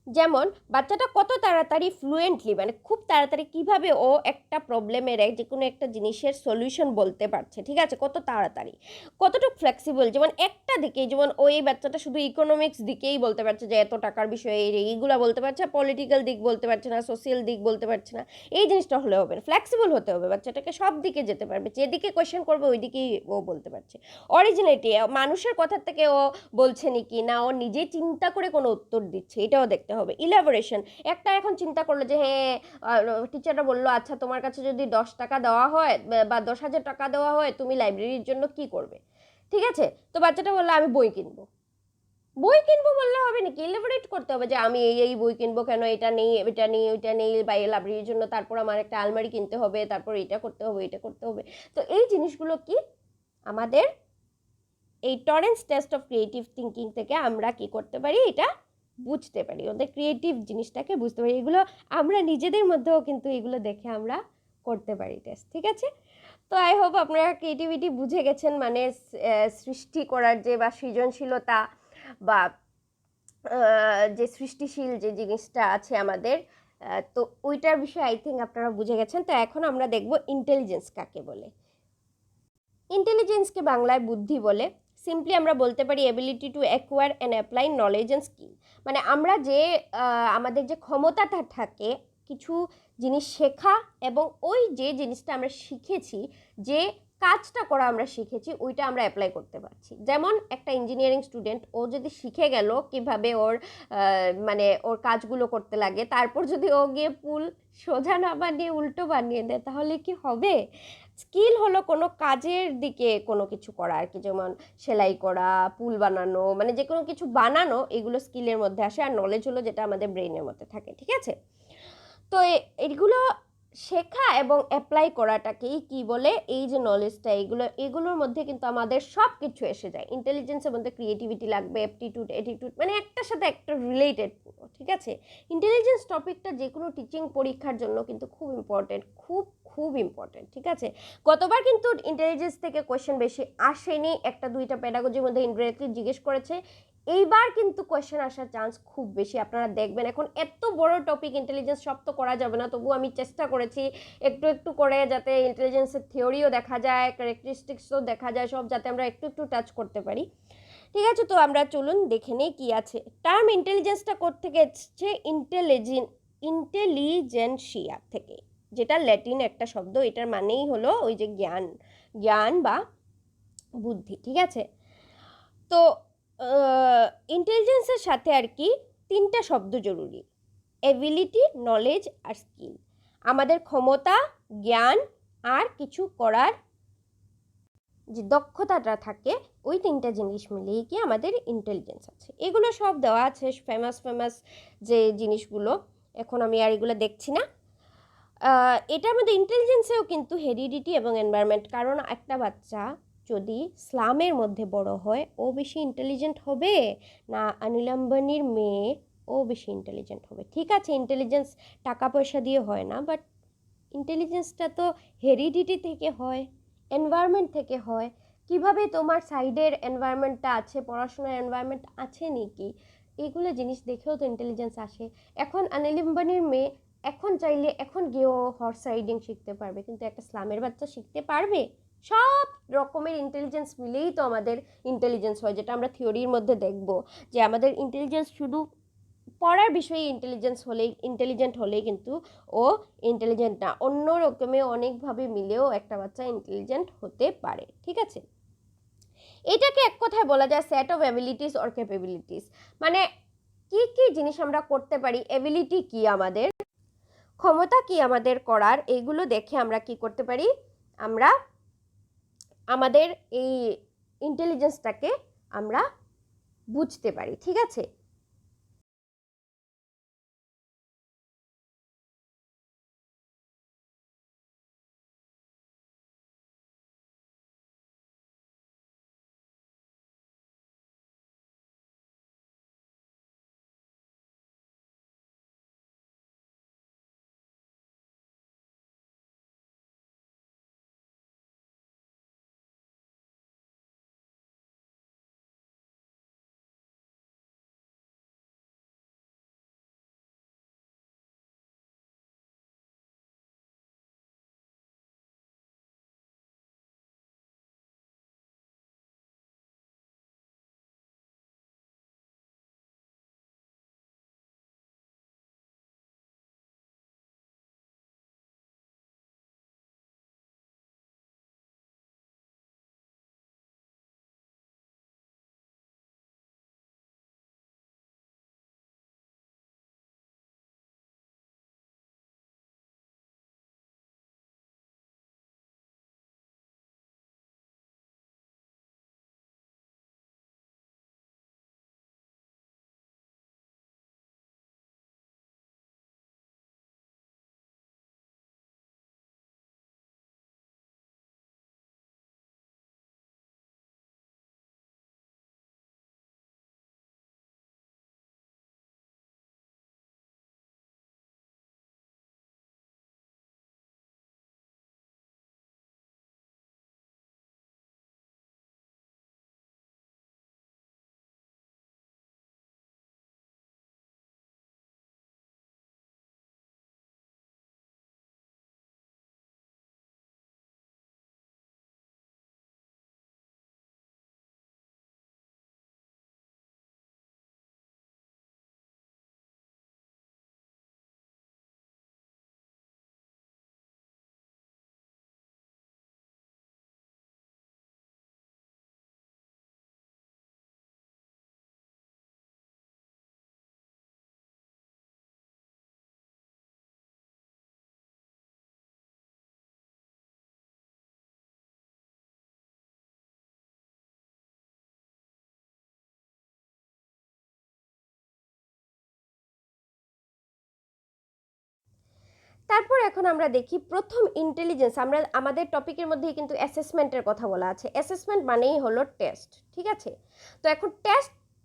যেমন বাচ্চাটা কত তাড়াতাড়ি ফ্লুয়েন্টলি, মানে খুব তাড়াতাড়ি কিভাবে ও একটা প্রবলেমের যে কোনো একটা জিনিসের সলিউশন বলতে পারছে, ঠিক আছে, কত তাড়াতাড়ি, কতটুকু ফ্লেক্সিবল। যেমন একটা দিকেই, যেমন ওই বাচ্চাটা শুধু ইকোনমিক্স দিকেই বলতে পারছে যে এত টাকার বিষয়ে এইগুলো বলতে পারছে, পলিটিক্যাল দিক বলতে পারছে না, সোশ্যাল দিক বলতে পারছে না, এই জিনিসটা হলে হবে না, ফ্লেক্সিবল হতে হবে, বাচ্চাটাকে সব দিকে যেতে পারবে, যেদিকে কোয়েশ্চেন করবে ওই দিকেই ও বলতে পারছে। অরিজিনালিটি, মানুষের কথার থেকে ও বলছে নাকি না ও নিজে চিন্তা করে কোনো উত্তর দিচ্ছে, এটাও দেখতে হবে। ইলাবোরেশন, একটা এখন চিন্তা করলো যে হ্যাঁ টিচাররা বললো আচ্ছা তোমার কাছে যদি 10 টাকা দেওয়া হয় বা 10,000 টাকা দেওয়া হয় তুমি লাইব্রেরির জন্য কি করবে, ঠিক আছে, তো বাচ্চাটা বললো আমি বই কিনবো। বই কিনবো বললে হবে নাকি, ইলাবোরেট করতে হবে যে আমি এই বই কিনবো কেন, এটা নেই এটা নেই ওইটা নেই, বা লাইব্রেরির জন্য তারপর আমার একটা আলমারি কিনতে হবে, তারপর এটা করতে হবে এটা করতে হবে। তো এই জিনিসগুলো কি আমাদের এই Torrens test of creative thinking থেকে আমরা কি করতে পারি, এটা বুঝতে পারি, ওদের ক্রিয়েটিভ জিনিসটাকে বুঝতে পারি। এগুলো আমরা নিজেদের মধ্যেও কিন্তু এগুলো দেখে আমরা করতে পারি টেস্ট, ঠিক আছে। তো আই হোপ আপনারা ক্রিয়েটিভিটি বুঝে গেছেন, মানে সৃষ্টি করার যে বা সৃজনশীলতা বা যে সৃষ্টিশীল যে জিনিসটা আছে আমাদের, তো ওইটার বিষয়ে আই থিঙ্ক আপনারা বুঝে গেছেন। তো এখন আমরা দেখব ইন্টেলিজেন্স কাকে বলে। ইন্টেলিজেন্সকে বাংলায় বুদ্ধি বলে। সিম্পলি আমরা বলতে পারি ability to acquire and apply knowledge and skill, মানে আমরা যে আমাদের যে ক্ষমতাটা থাকে কিছু জিনিস শেখা, এবং ওই যে জিনিসটা আমরা শিখেছি, যে কাজটা করা আমরা শিখেছি, ওইটা আমরা অ্যাপ্লাই করতে পারছি। যেমন একটা ইঞ্জিনিয়ারিং স্টুডেন্ট, ও যদি শিখে গেল কিভাবে ওর মানে ওর কাজগুলো করতে লাগে, তারপর যদি ও গিয়ে পুল সোজা না বানিয়ে উল্টো বানিয়ে দেয়, তাহলে কি হবে? স্কিল হলো কোনো কাজের দিকে কোনো কিছু করা আর কি, যেমন সেলাই করা, পুল বানানো, মানে যে কোনো কিছু বানানো, এগুলো স্কিলের মধ্যে আসে। আর নলেজ হলো যেটা আমাদের ব্রেইনের মধ্যে থাকে, ঠিক আছে। তো এগুলো শেখা এবং অ্যাপ্লাই করাটাকেই কি বলে, এই যে নলেজটা, এগুলোর মধ্যে কিন্তু আমাদের সব কিছু এসে যায়। ইন্টেলিজেন্সের মধ্যে ক্রিয়েটিভিটি লাগবে, অ্যাপটিটিউড, অ্যাটিটিউড, মানে একটার সাথে একটা রিলেটেড, ঠিক আছে। ইন্টেলিজেন্স টপিকটা যে কোনো টিচিং পরীক্ষার জন্য কিন্তু খুব ইম্পর্টেন্ট, খুব খুব ইম্পর্টেন্ট, ঠিক আছে। গতবার কিন্তু ইন্টেলিজেন্স থেকে কোয়েশ্চেন বেশি আসেনি, একটা দুইটা প্যাডাগজির মধ্যে ইনডিরেক্টলি জিজ্ঞেস করেছে। এইবার কিন্তু কোয়েশ্চেন আসার চান্স খুব বেশি, আপনারা দেখবেন। এখন এত বড় টপিক ইন্টেলিজেন্স, সব তো করা যাবে না, তবু আমি চেষ্টা করেছি একটু একটু করে, যাতে ইন্টেলিজেন্সের থিওরিও দেখা যায়, ক্যারেক্টারিস্টিক্সও দেখা যায়, সব যাতে আমরা একটু একটু টাচ করতে পারি, ঠিক আছে। তো আমরা চলুন দেখে নেই কি আছে। টার্ম ইন্টেলিজেন্সটা কোত্থেকে এসছে, ইন্টেলিজেন্সিয়া থেকে, যেটা ল্যাটিন একটা শব্দ, এটার মানেই হলো ওই যে জ্ঞান বা বুদ্ধি, ঠিক আছে। তো ইন্টেলিজেন্সের সাথে আর কি তিনটা শব্দ জরুরি, এবিলিটি, নলেজ আর স্কিল। আমাদের ক্ষমতা, জ্ঞান আর কিছু করার যে দক্ষতাটা থাকে, ওই তিনটা জিনিস মিলিয়ে কি আমাদের ইন্টেলিজেন্স আছে। এগুলো সব দেওয়া আছে, ফেমাস যে জিনিসগুলো, এখন আমি আর এগুলো দেখছি না। এটার মধ্যে ইন্টেলিজেন্সেও কিন্তু হেরিডিটি এবং এনভায়রনমেন্ট, কারণ একটা বাচ্চা যদি স্লামের মধ্যে বড় হয়, ও বেশি ইন্টেলিজেন্ট হবে না অনিল আম্বানির মেয়ে ও বেশি ইন্টেলিজেন্ট হবে? ঠিক আছে, ইন্টেলিজেন্স টাকা পয়সা দিয়ে হয় না, বাট ইন্টেলিজেন্সটা তো হেরিডিটি থেকে হয়, এনভায়রনমেন্ট থেকে হয়। কিভাবে তোমার সাইডের এনভায়রনমেন্টটা আছে, পড়াশোনার এনভায়রনমেন্ট আছে নাকি, এইগুলো জিনিস দেখেও তো ইন্টেলিজেন্স আসে। এখন অনিল আম্বানির মেয়ে এখন চাইলে এখন গিয়েও হর্স রাইডিং শিখতে পারবে, কিন্তু একটা স্লামের বাচ্চা শিখতে পারবে? সব রকমের ইন্টেলিজেন্স মিলেই তো আমাদের ইন্টেলিজেন্স হয়, যেটা আমরা থিওরির মধ্যে দেখব, যে আমাদের ইন্টেলিজেন্স শুধু পড়ার বিষয়ে ইন্টেলিজেন্ট হলেই কিন্তু ও ইন্টেলিজেন্ট না, অন্য রকমে অনেকভাবে মিলেও একটা বাচ্চা ইন্টেলিজেন্ট হতে পারে, ঠিক আছে। এটাকে এক কথায় বলা যায় set of abilities or capabilities, মানে কি কি জিনিস আমরা করতে পারি, এবিলিটি কি আমাদের, ক্ষমতা কি আমাদের করার, এইগুলো দেখে আমরা কি করতে পারি, আমরা আমাদের এই ইন্টেলিজেন্সটাকে আমরা বুঝতে পারি, ঠিক আছে। তারপর এখন আমরা দেখি প্রথম ইন্টেলিজেন্স। আমাদের টপিকের মধ্যেই কিন্তু অ্যাসেসমেন্টের কথা বলা আছে। অ্যাসেসমেন্ট মানেই হলো টেস্ট, ঠিক আছে? তো এখন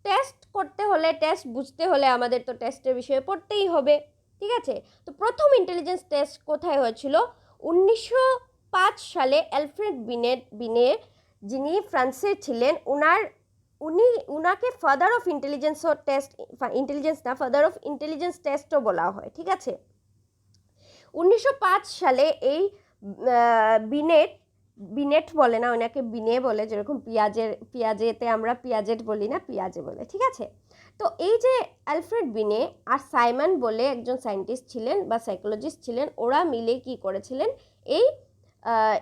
টেস্ট করতে হলে, টেস্ট বুঝতে হলে আমাদের তো টেস্টের বিষয়ে পড়তেই হবে, ঠিক আছে? তো প্রথম ইন্টেলিজেন্স টেস্ট কোথায় হয়েছিল? 1905 সালে অ্যালফ্রেড বিনে যিনি ফ্রান্সের ছিলেন, উনাকে father of intelligence test, intelligence না, ফাদার অফ ইন্টেলিজেন্স টেস্টও বলা হয়, ঠিক আছে? 1905 সালে এই বিনেট বলে না, ওনাকে বিনে বলে, যেরকম পিয়াজেতে আমরা পিয়াজেট বলি না, পিয়াজে বলে, ঠিক আছে? তো এই যে অ্যালফ্রেড বিনে আর সাইমন বলে একজন সায়েন্টিস্ট ছিলেন বা সাইকোলজিস্ট ছিলেন, ওরা মিলে কি করেছিলেন, এই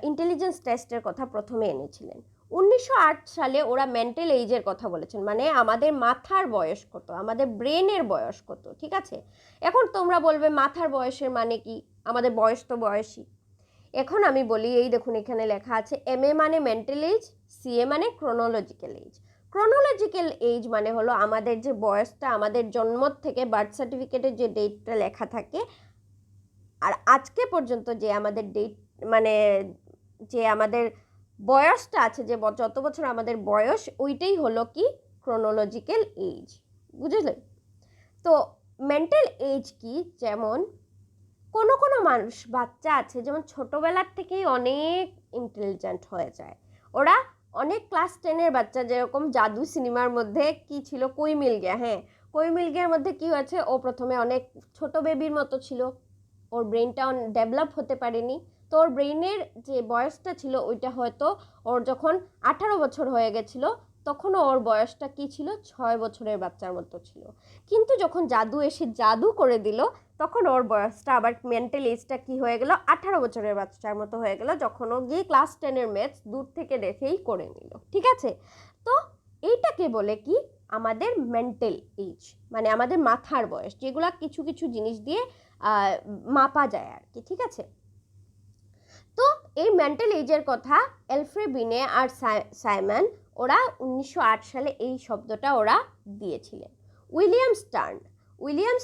ইন্টেলিজেন্স টেস্টের কথা প্রথমে এনেছিলেন। 1908 সালে ওরা মেন্টাল এইজের কথা বলেছেন, মানে আমাদের মাথার বয়স কত, আমাদের ব্রেনের বয়স কত, ঠিক আছে? এখন তোমরা বলবে মাথার বয়সের মানে কি, আমাদের বয়স তো বয়সই। এখন আমি বলি, এই দেখুন এখানে লেখা আছে MA মানে মেন্টাল এইজ, CA মানে ক্রোনোলজিক্যাল এইজ। ক্রোনোলজিক্যাল এইজ মানে হলো আমাদের যে বয়সটা, আমাদের জন্ম থেকে বার্থ সার্টিফিকেটের যে ডেটটা লেখা থাকে আর আজকে পর্যন্ত যে আমাদের ডেট, মানে যে আমাদের বয়সটা আছে, যে যত বছর আমাদের বয়স, ওইটাই হলো কি ক্রোনোলজিক্যাল এইজ, বুঝলে? তো মেন্টাল এইজ কি, যেমন কোনো মানুষ, বাচ্চা আছে যেমন ছোটোবেলার থেকেই অনেক ইন্টেলিজেন্ট হয়ে যায়। ওরা অনেক ক্লাস 10-এর বাচ্চা, যেরকম জাদু সিনেমার মধ্যে কি ছিল, কই মিল গিয়া, হ্যাঁ, কই মিল গিয়ার মধ্যে কি হয়েছে, ও প্রথমে অনেক ছোট বেবির মতো ছিল, ওর ব্রেনটা ডেভেলপ হতে পারেনি। তো ওর ব্রেনের যে বয়সটা ছিল ওইটা হয়তো ওর যখন 18 বছর হয়ে গেছিলো, তখনও ওর বয়সটা কি ছিল, 6 বছরের বাচ্চার মতো ছিল। কিন্তু যখন জাদু এসে জাদু করে দিল, তখন ওর বয়সটা আবার, মেন্টাল এজটা কি হয়ে গেল, 18 বছরের বাচ্চার মতো হয়ে গেল, যখন ও গিয়ে ক্লাস 10-এর ম্যাথস দূর থেকে দেখেই করে নিল, ঠিক আছে? তো এইটাকে বলে কি, আমাদের মেন্টাল এজ, মানে আমাদের মাথার বয়স, যেগুলো কিছু কিছু জিনিস দিয়ে মাপা যায় আর কি, ঠিক আছে? তো এই মেন্টাল এজের কথা অ্যালফ্রেড বিনে আর সাইমন, ওরা 1908 সালে এই শব্দটা ওরা দিয়েছিলেন। উইলিয়াম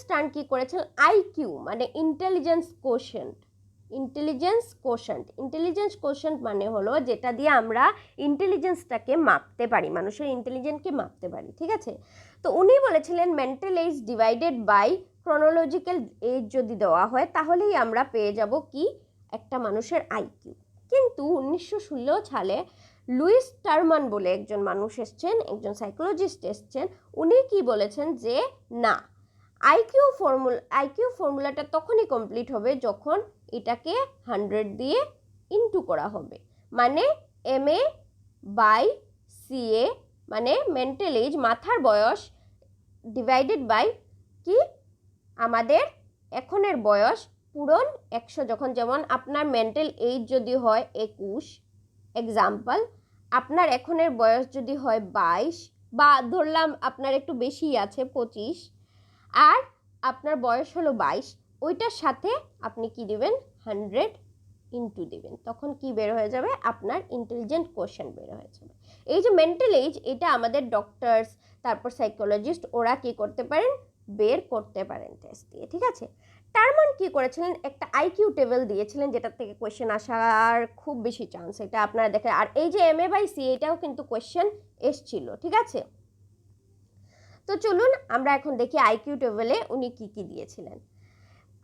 স্টার্ন কি করেছেন, IQ মানে ইন্টেলিজেন্স কোশেন্ট মানে হলো যেটা দিয়ে আমরা ইন্টেলিজেন্সটাকে মাপতে পারি, মানুষের ইন্টেলিজেন্সকে মাপতে পারি, ঠিক আছে? তো উনি বলেছিলেন mental age divided by chronological age যদি দেওয়া হয়, তাহলেই আমরা পেয়ে যাব কি, একটা মানুষের IQ। কিন্তু 1916 সালে লুইস টারমান বলে একজন মানুষ এসছেন, একজন সাইকোলজিস্ট এসছেন, উনি কি বলেছেন যে না, আইকিউ ফর্মুলাটা তখনই কমপ্লিট হবে যখন এটাকে 100 দিয়ে ইনটু করা হবে, মানে MA/CA মানে মেন্টাল এজ, মাথার বয়স, ডিভাইডেড বাই কি, আমাদের এখনের বয়স পূরণ 100, যখন, যেমন আপনার মেন্টাল এজ যদি হয় 21, এক্সাম্পল, আপনার এখনের বয়স যদি হয় 22, বা ধরলাম আপনার একটু বেশি আছে 25, আর আপনার বয়স হলো 22, ওইটার সাথে আপনি কি দিবেন, 100 ইনটু দিবেন, তখন কি বের হয়ে যাবে, আপনার ইন্টেলিজেন্ট কোশেন্ট বের হয়ে যাবে। এই যে মেন্টাল এজ, এটা আমাদের ডক্টরস, তারপর সাইকোলজিস্ট, ওরা কি করতে পারেন, বের করতে পারেন টেস্ট দিয়ে, ঠিক আছে? টারমান কি করেছিলেন, একটা IQ টেবিল দিয়েছিলেন, যেটার থেকে কোয়েশ্চেন আসার খুব বেশি চান্স, এটা আপনারা দেখেন। আর এই যে MA/CA, এটাও কিন্তু কোয়েশ্চেন এসছিল, ঠিক আছে? তো চলুন আমরা এখন দেখি IQ টেবিলে উনি কি কি দিয়েছিলেন।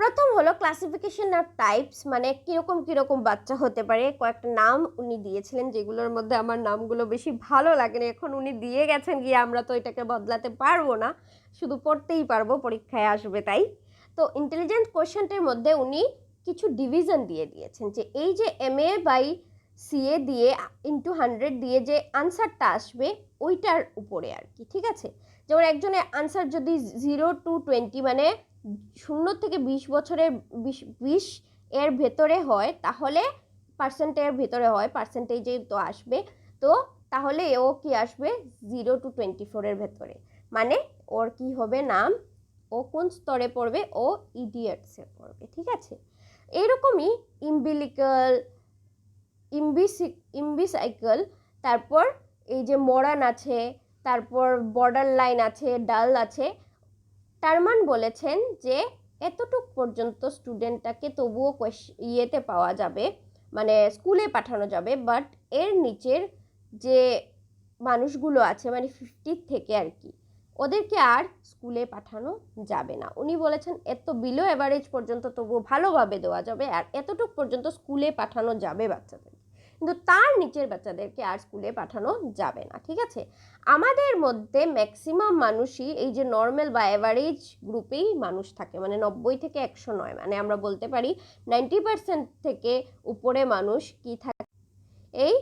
প্রথম হলো ক্লাসিফিকেশন অফ টাইপস, মানে কিরকম বাচ্চা হতে পারে, কয়েকটা নাম উনি দিয়েছিলেন, যেগুলোর মধ্যে আমার নামগুলো বেশি ভালো লাগে না। এখন উনি দিয়ে গেছেন গিয়ে, আমরা তো এটাকে বদলাতে পারবো না, শুধু পড়তেই পারবো, পরীক্ষায় আসবে তাই। তো ইন্টেলিজেন্ট কোয়েশ্চেন্টের মধ্যে উনি কিছু ডিভিশন দিয়ে দিয়েছেন, যে এই যে MA/CA দিয়ে ইনটু 100 দিয়ে যে আনসারটা আসবে ওইটার উপরে আর কি, ঠিক আছে? যেমন একজনের আনসার যদি 0 to 20 মানে 0 থেকে 20 বছরের 20 এর ভেতরে হয়, তাহলে পার্সেন্টের ভেতরে হয়, পার্সেন্টেজে তো আসবে, তো তাহলে ও কি আসবে, 0 to 24 এর ভেতরে, মানে ওর কি হবে নাম, ও কোন স্তরে পড়বে, ও ইডিয়েটসে পড়বে, ঠিক আছে? এইরকমই ইম্বিসাইকেল, তারপর এই যে মরান আছে, তারপর বর্ডার লাইন আছে, ডাল আছে। টারমান বলেছেন যে এতটুক পর্যন্ত স্টুডেন্টটাকে তবুও ইয়েতে পাওয়া যাবে, মানে স্কুলে পাঠানো যাবে, বাট এর নিচের যে মানুষগুলো আছে মানে 50 থেকে আর কি, ওদেরকে আর স্কুলে পাঠানো যাবে না। উনি বলেছেন এত বিলো অ্যাভারেজ পর্যন্ত তবুও ভালোভাবে দেওয়া যাবে, আর এতটুক পর্যন্ত স্কুলে পাঠানো যাবে বাচ্চাদের, কিন্তু তার নিচের বাচ্চাদেরকে আর স্কুলে পাঠানো যাবে না। ঠিক আছে, আমাদের মধ্যে ম্যাক্সিমাম মানুষই এই যে নর্মাল বা অ্যাভারেজ গ্রুপেই মানুষ থাকে, মানে 90 থেকে 100 নয়, মানে আমরা বলতে পারি 90% থেকে উপরে মানুষ কি থাকে, এই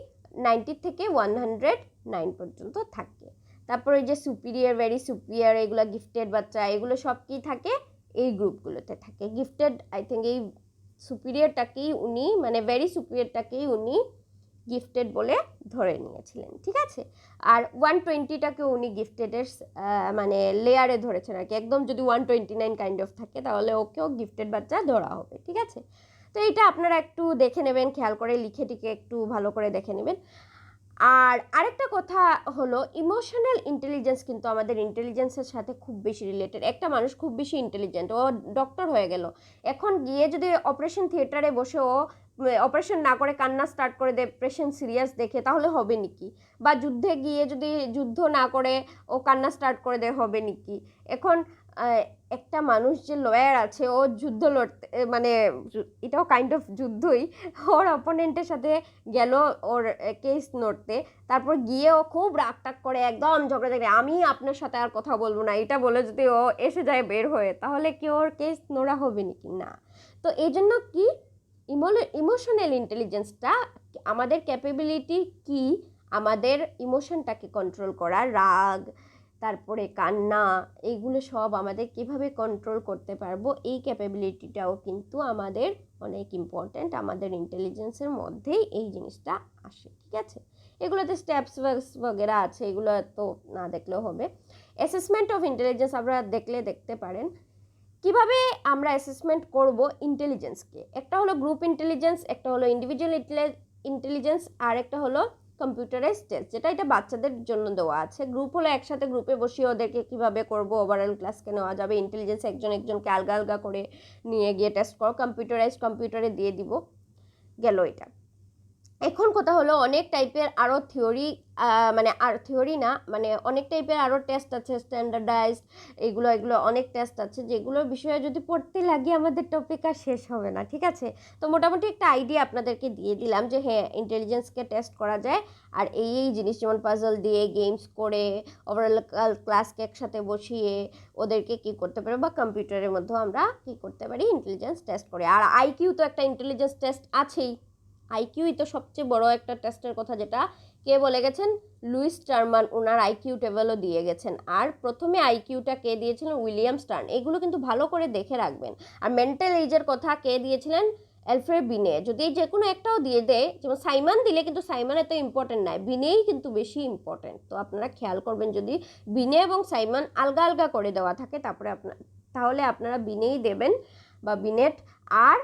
90 থেকে 109 পর্যন্ত থাকে। তারপরে যে সুপিরিয়ার, ভেরি সুপিরিয়ার, এগুলো গিফটেড বাচ্চা, এগুলো সব কি থাকে, এই গ্রুপগুলোতে থাকে। গিফটেড আই থিঙ্ক এই সুপিরিয়ারটাকেই উনি, মানে ভেরি সুপিরিয়ারটাকেই উনি গিফটেড বলে ধরে নিয়েছিলেন। ঠিক আছে, আর 120টাকে উনি গিফটেডের মানে লেয়ারে ধরেছেন আর কি। একদম যদি 129 কাইন্ড অফ থাকে তাহলে ওকেও গিফটেড বাচ্চা ধরা হবে। ঠিক আছে, তো এইটা আপনারা একটু দেখে নেবেন, খেয়াল করে লিখে টিকে একটু ভালো করে দেখে নেবেন। আর আরেকটা কথা হলো, ইমোশনাল ইন্টেলিজেন্স কিন্তু আমাদের ইন্টেলিজেন্সের সাথে খুব বেশি রিলেটেড। একটা মানুষ খুব বেশি ইন্টেলিজেন্ট, ও ডক্টর হয়ে গেল, এখন গিয়ে যদি অপারেশন থিয়েটারে বসে ও অপারেশন না করে কান্না স্টার্ট করে দেয় পেশেন্ট সিরিয়াস দেখে, তাহলে হবে নাকি? বা যুদ্ধে গিয়ে যদি যুদ্ধ না করে ও কান্না স্টার্ট করে দেয়, হবে নাকি? এখন একটা মানুষ যে লয়ার আছে, ও যুদ্ধ লড়তে, মানে এটাও কাইন্ড অফ যুদ্ধই, ওর অপোনেন্টের সাথে গেল ওর কেস লড়তে, তারপর গিয়ে ও খুব রাগ টাগ করে একদম ঝগড়া ঝগড়ে, আমি আপনার সাথে আর কথা বলবো না, এটা বলে যদি ও এসে যায় বের হয়ে, তাহলে কি ওর কেস লড়া হবে নাকি? না। তো এই জন্য কি ইমোশনাল ইন্টেলিজেন্সটা আমাদের ক্যাপাবিলিটি কি, আমাদের ইমোশনটাকে কন্ট্রোল করা, রাগ, তারপরে কান্না, এইগুলো সব আমাদের কিভাবে কন্ট্রোল করতে পারবো, এই ক্যাপাবিলিটিটাও কিন্তু আমাদের অনেক ইম্পর্ট্যান্ট। আমাদের ইন্টেলিজেন্সের মধ্যেই এই জিনিসটা আসে। ঠিক আছে, এগুলোতে স্টেপস বগেরা আছে, এগুলো তো না দেখলেও হবে। অ্যাসেসমেন্ট অফ ইন্টেলিজেন্স আপনারা দেখতে পারেন। কিভাবে আমরা অ্যাসেসমেন্ট করব ইন্টেলিজেন্সকে? একটা হলো গ্রুপ ইন্টেলিজেন্স, একটা হলো ইন্ডিভিজুয়াল ইন্টেলিজেন্স, আর একটা হলো কম্পিউটারাইজ টেস্ট, যেটা এটা বাচ্চাদের জন্য দেওয়া আছে। গ্রুপ হলো একসাথে গ্রুপে বসিয়ে ওদেরকে কিভাবে করব, ওভারঅল ক্লাসকে নেওয়া যাবে। ইন্টেলিজেন্স একজনকে আলগা আলগা করে নিয়ে গিয়ে টেস্ট করো। কম্পিউটারে দিয়ে দিব, গেল এটা। এখন কথা হলো অনেক টাইপের আরও থিওরি, মানে আর থিওরি না, মানে অনেক টাইপের আরও টেস্ট আছে, স্ট্যান্ডার্ডাইজড, এগুলো অনেক টেস্ট আছে, যেগুলোর বিষয়ে যদি পড়তে লাগি আমাদের টপিক আর শেষ হবে না। ঠিক আছে, তো মোটামুটি একটা আইডিয়া আপনাদেরকে দিয়ে দিলাম যে হ্যাঁ, ইন্টেলিজেন্সকে টেস্ট করা যায়, আর এই জিনিস, যেমন পাজল দিয়ে, গেমস করে, ওভারঅল ক্লাসকে একসাথে বসিয়ে ওদেরকে কি করতে পারি, বা কম্পিউটারের মধ্যেও আমরা কি করতে পারি, ইন্টেলিজেন্স টেস্ট করে। আর আইকিউ তো একটা ইন্টেলিজেন্স টেস্ট আছেই, আইকিউই তো সবচেয়ে বড় একটা টেস্টের কথা, যেটা কে বলে গেছেন, লুইস টার্মান, ওনার আইকিউ টেবিলও দিয়ে গেছেন। আর প্রথমে আইকিউটা কে দিয়েছিলেন, উইলিয়াম স্টার্ন। এগুলো কিন্তু ভালো করে দেখে রাখবেন। আর মেন্টাল এজের কথা কে দিয়েছিলেন, অ্যালফ্রেড বিনে। যদি যে কোনো একটাও দিয়ে দেয়, যেমন সাইমন দিলে, কিন্তু সাইমন এত ইম্পর্টেন্ট নয়, বিনেই কিন্তু বেশি ইম্পর্টেন্ট। তো আপনারা খেয়াল করবেন, যদি বিনে এবং সাইমন আলগা আলগা করে দেওয়া থাকে, তাহলে আপনারা বিনেই দেবেন বা বিনেট। আর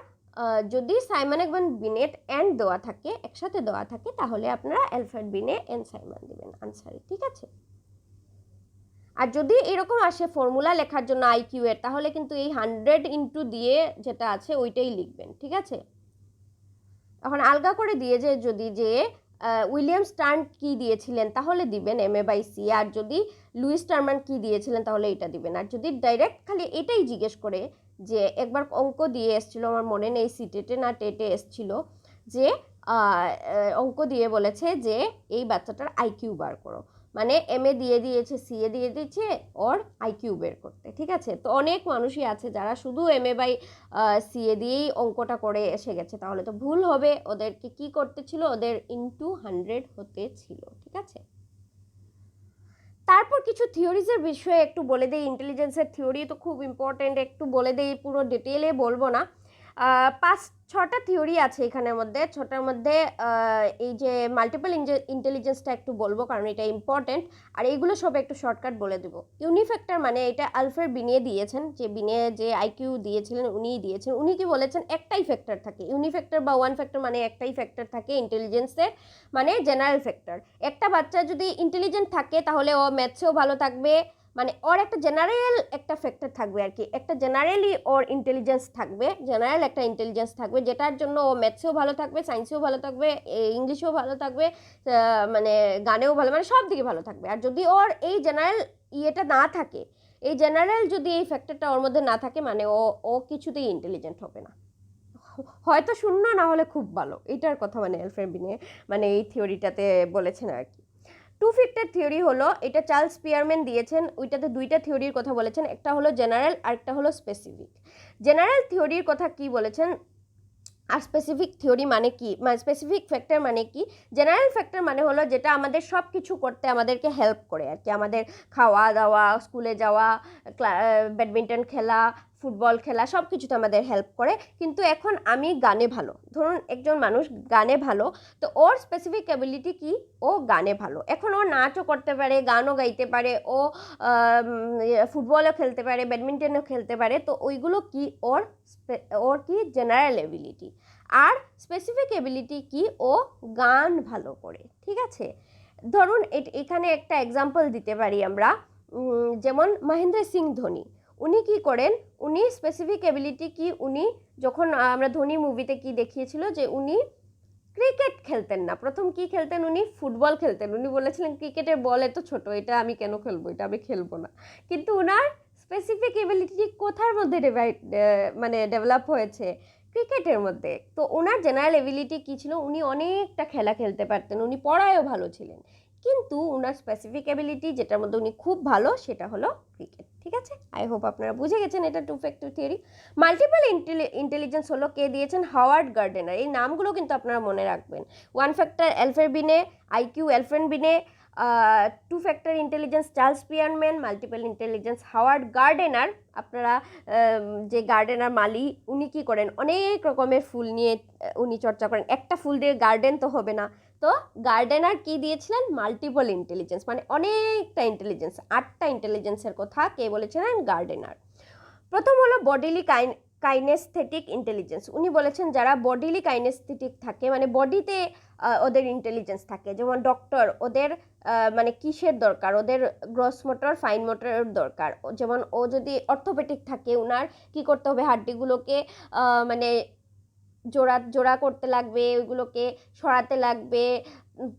যদি সাইমন এবং বিনেট অ্যান্ড দেওয়া থাকে, একসাথে দেওয়া থাকে, তাহলে আপনারা অ্যালফ্রেড বিনে এন্ড সাইমন দিবেন আনসারে। ঠিক আছে, আর যদি এরকম আসে ফর্মুলা লেখার জন্য আইকিউ এর, তাহলে কিন্তু এই 100 দিয়ে যেটা আছে ওইটাই লিখবেন। ঠিক আছে, এখন আলগা করে দিয়ে যদি উইলিয়াম স্টার্ন কি দিয়েছিলেন তাহলে দিবেন MA/C, আর যদি লুইস টার্মান কি দিয়েছিলেন তাহলে এটা দিবেন। আর যদি ডাইরেক্ট খালি এটাই জিজ্ঞেস করে, যে একবার অঙ্ক দিয়ে এসেছিল, আমার মনে নেই সিটেটে না টেটে এসেছিল, যে অঙ্ক দিয়ে বলেছে যে এই বাচ্চাটার আইকিউ বার করো, মানে MA দিয়ে দিয়েছে, CA দিয়ে দিয়েছে, ওর আইকিউ বের করতে। ঠিক আছে, তো অনেক মানুষই আছে যারা শুধু MA/CA দিয়েই অঙ্কটা করে এসে গেছে, তাহলে তো ভুল হবে। ওদেরকে কি করতে ছিল, ওদের ইনটু 100 হতে ছিল। ঠিক আছে, তারপর কিছু থিওরিজের বিষয়ে একটু বলে দেই। ইন্টেলিজেন্সের থিওরি তো খুব ইম্পর্টেন্ট, একটু বলে দেই, পুরো ডিটেলে বলবো না। 5-6টা থিওরি আছে এখানের মধ্যে। 6টার মধ্যে এই যে মাল্টিপল ইন্টেলিজেন্সটা একটু বলবো, কারণ এটা ইম্পর্টেন্ট। আর এইগুলো সব একটু শর্টকাট বলে দেবো। ইউনিফ্যাক্টর মানে এটা আলফ্রেড বিনে দিয়েছেন, যে আইকিউ দিয়েছিলেন উনিই দিয়েছেন। উনি কি বলেছেন, একটাই ফ্যাক্টর থাকে, ইউনিফ্যাক্টর বা ওয়ান ফ্যাক্টর, মানে একটাই ফ্যাক্টর থাকে ইন্টেলিজেন্সের, মানে জেনারেল ফ্যাক্টর। একটা বাচ্চা যদি ইন্টেলিজেন্ট থাকে তাহলে ও ম্যাথসেও ভালো থাকবে, মানে ওর একটা জেনারেল একটা ফ্যাক্টর থাকবে আর কি, একটা জেনারেলি ওর ইন্টেলিজেন্স থাকবে, জেনারেল একটা ইন্টেলিজেন্স থাকবে যেটার জন্য ও ম্যাথসেও ভালো থাকবে, সায়েন্সেও ভালো থাকবে, ইংলিশেও ভালো থাকবে, মানে গানেও ভালো, মানে সব দিকে ভালো থাকবে। আর যদি ওর এই জেনারেল ইয়েটা না থাকে, এই জেনারেল যদি এই ফ্যাক্টরটা ওর মধ্যে না থাকে, মানে ও ও কিছুতেই ইন্টেলিজেন্ট হবে না, হয়তো শূন্য না হলে খুব ভালো, এটার কথা মানে অ্যালফ্রেড বিনে মানে এই থিওরিটাতে বলেছেন আর কি। টু ফ্যাক্টর থিওরি হলো, এটা চার্লস পিয়ারম্যান দিয়েছেন, ওইটাতে দুইটা থিওরির কথা বলেছেন, একটা হলো জেনারেল আর একটা হলো স্পেসিফিক। জেনারেল থিওরির কথা কি বলেছেন আর স্পেসিফিক থিওরি মানে কি, মানে স্পেসিফিক ফ্যাক্টর মানে কি? জেনারেল ফ্যাক্টর মানে হলো যেটা আমাদের সব কিছু করতে আমাদেরকে হেল্প করে আর কি, আমাদের খাওয়া দাওয়া, স্কুলে যাওয়া, ব্যাডমিন্টন খেলা, ফুটবল খেলা, সব কিছুতে আমাদের হেল্প করে। কিন্তু এখন আমি গানে ভালো, ধরুন একজন মানুষ গানে ভালো, তো ওর স্পেসিফিক অ্যাবিলিটি কি? ও গানে ভালো। এখন ও নাচও করতে পারে, গানও গাইতে পারে, ও ফুটবলও খেলতে পারে, ব্যাডমিন্টনও খেলতে পারে, তো ওইগুলো কি? ওর ওর কি জেনারেল এবিলিটি। আর স্পেসিফিক এবিলিটি কি? ও গান ভালো করে, ঠিক আছে? ধরুন এখানে একটা এক্সাম্পল দিতে পারি আমরা, যেমন মহেন্দ্র সিং ধোনি, উনি কি করেন? উনি স্পেসিফিক এবিলিটি কি? উনি যখন আমরা ধোনি মুভিতে কি দেখিয়েছিল যে উনি ক্রিকেট খেলতেন না, প্রথম কি খেলতেন? উনি ফুটবল খেলতেন। উনি বলেছিলেন ক্রিকেটের বল এত ছোট, এটা আমি কেন খেলবো, এটা আমি খেলবো না। কিন্তু উনার স্পেসিফিক এবিলিটি কোথার মধ্যে মানে ডেভেলপ হয়েছে? ক্রিকেটের মধ্যে। তো ওনার জেনারেল এবিলিটি কী ছিল? উনি অনেকটা খেলা খেলতে পারতেন, উনি পড়ায়ও ভালো ছিলেন, কিন্তু ওনার স্পেসিফিক এবিলিটি যেটার মধ্যে উনি খুব ভালো সেটা হলো ক্রিকেট, ঠিক আছে? আই হোপ আপনারা বুঝে গেছেন এটা two factor theory. Multiple intelligence হলো কে দিয়েছেন? Howard Gardner. এই নামগুলো কিন্তু আপনারা মনে রাখবেন। One factor Alfred Binet, IQ Alfred Binet, two factor intelligence Charles Spearman, multiple intelligence Howard Gardner. আপনারা যে গার্ডেনার মালি, উনি কি করেন? অনেক রকমের ফুল নিয়ে উনি চর্চা করেন, একটা ফুল দিয়ে গার্ডেন তো হবে না। তো গার্ডেনার কি দিয়েছিলেন? মাল্টিপল ইন্টেলিজেন্স, মানে অনেকটা ইন্টেলিজেন্স, 8টা ইন্টেলিজেন্সের কথা কে বলেছিলেন? গার্ডেনার। প্রথম হলো বডিলি কাইনেস্থেটিক ইন্টেলিজেন্স। উনি বলেছেন যারা বডিলি কাইনেস্থেটিক থাকে, মানে বডিতে ওদের ইন্টেলিজেন্স থাকে, যেমন ডক্টর, ওদের মানে কিসের দরকার? ওদের গ্রস মোটর, ফাইন মোটরের দরকার। যেমন ও যদি অর্থোপেডিক থাকে, ওনার কি করতে হবে? হাড্ডিগুলোকে মানে জোড়া জোড়া করতে লাগবে, ওইগুলোকে সরাতে লাগবে,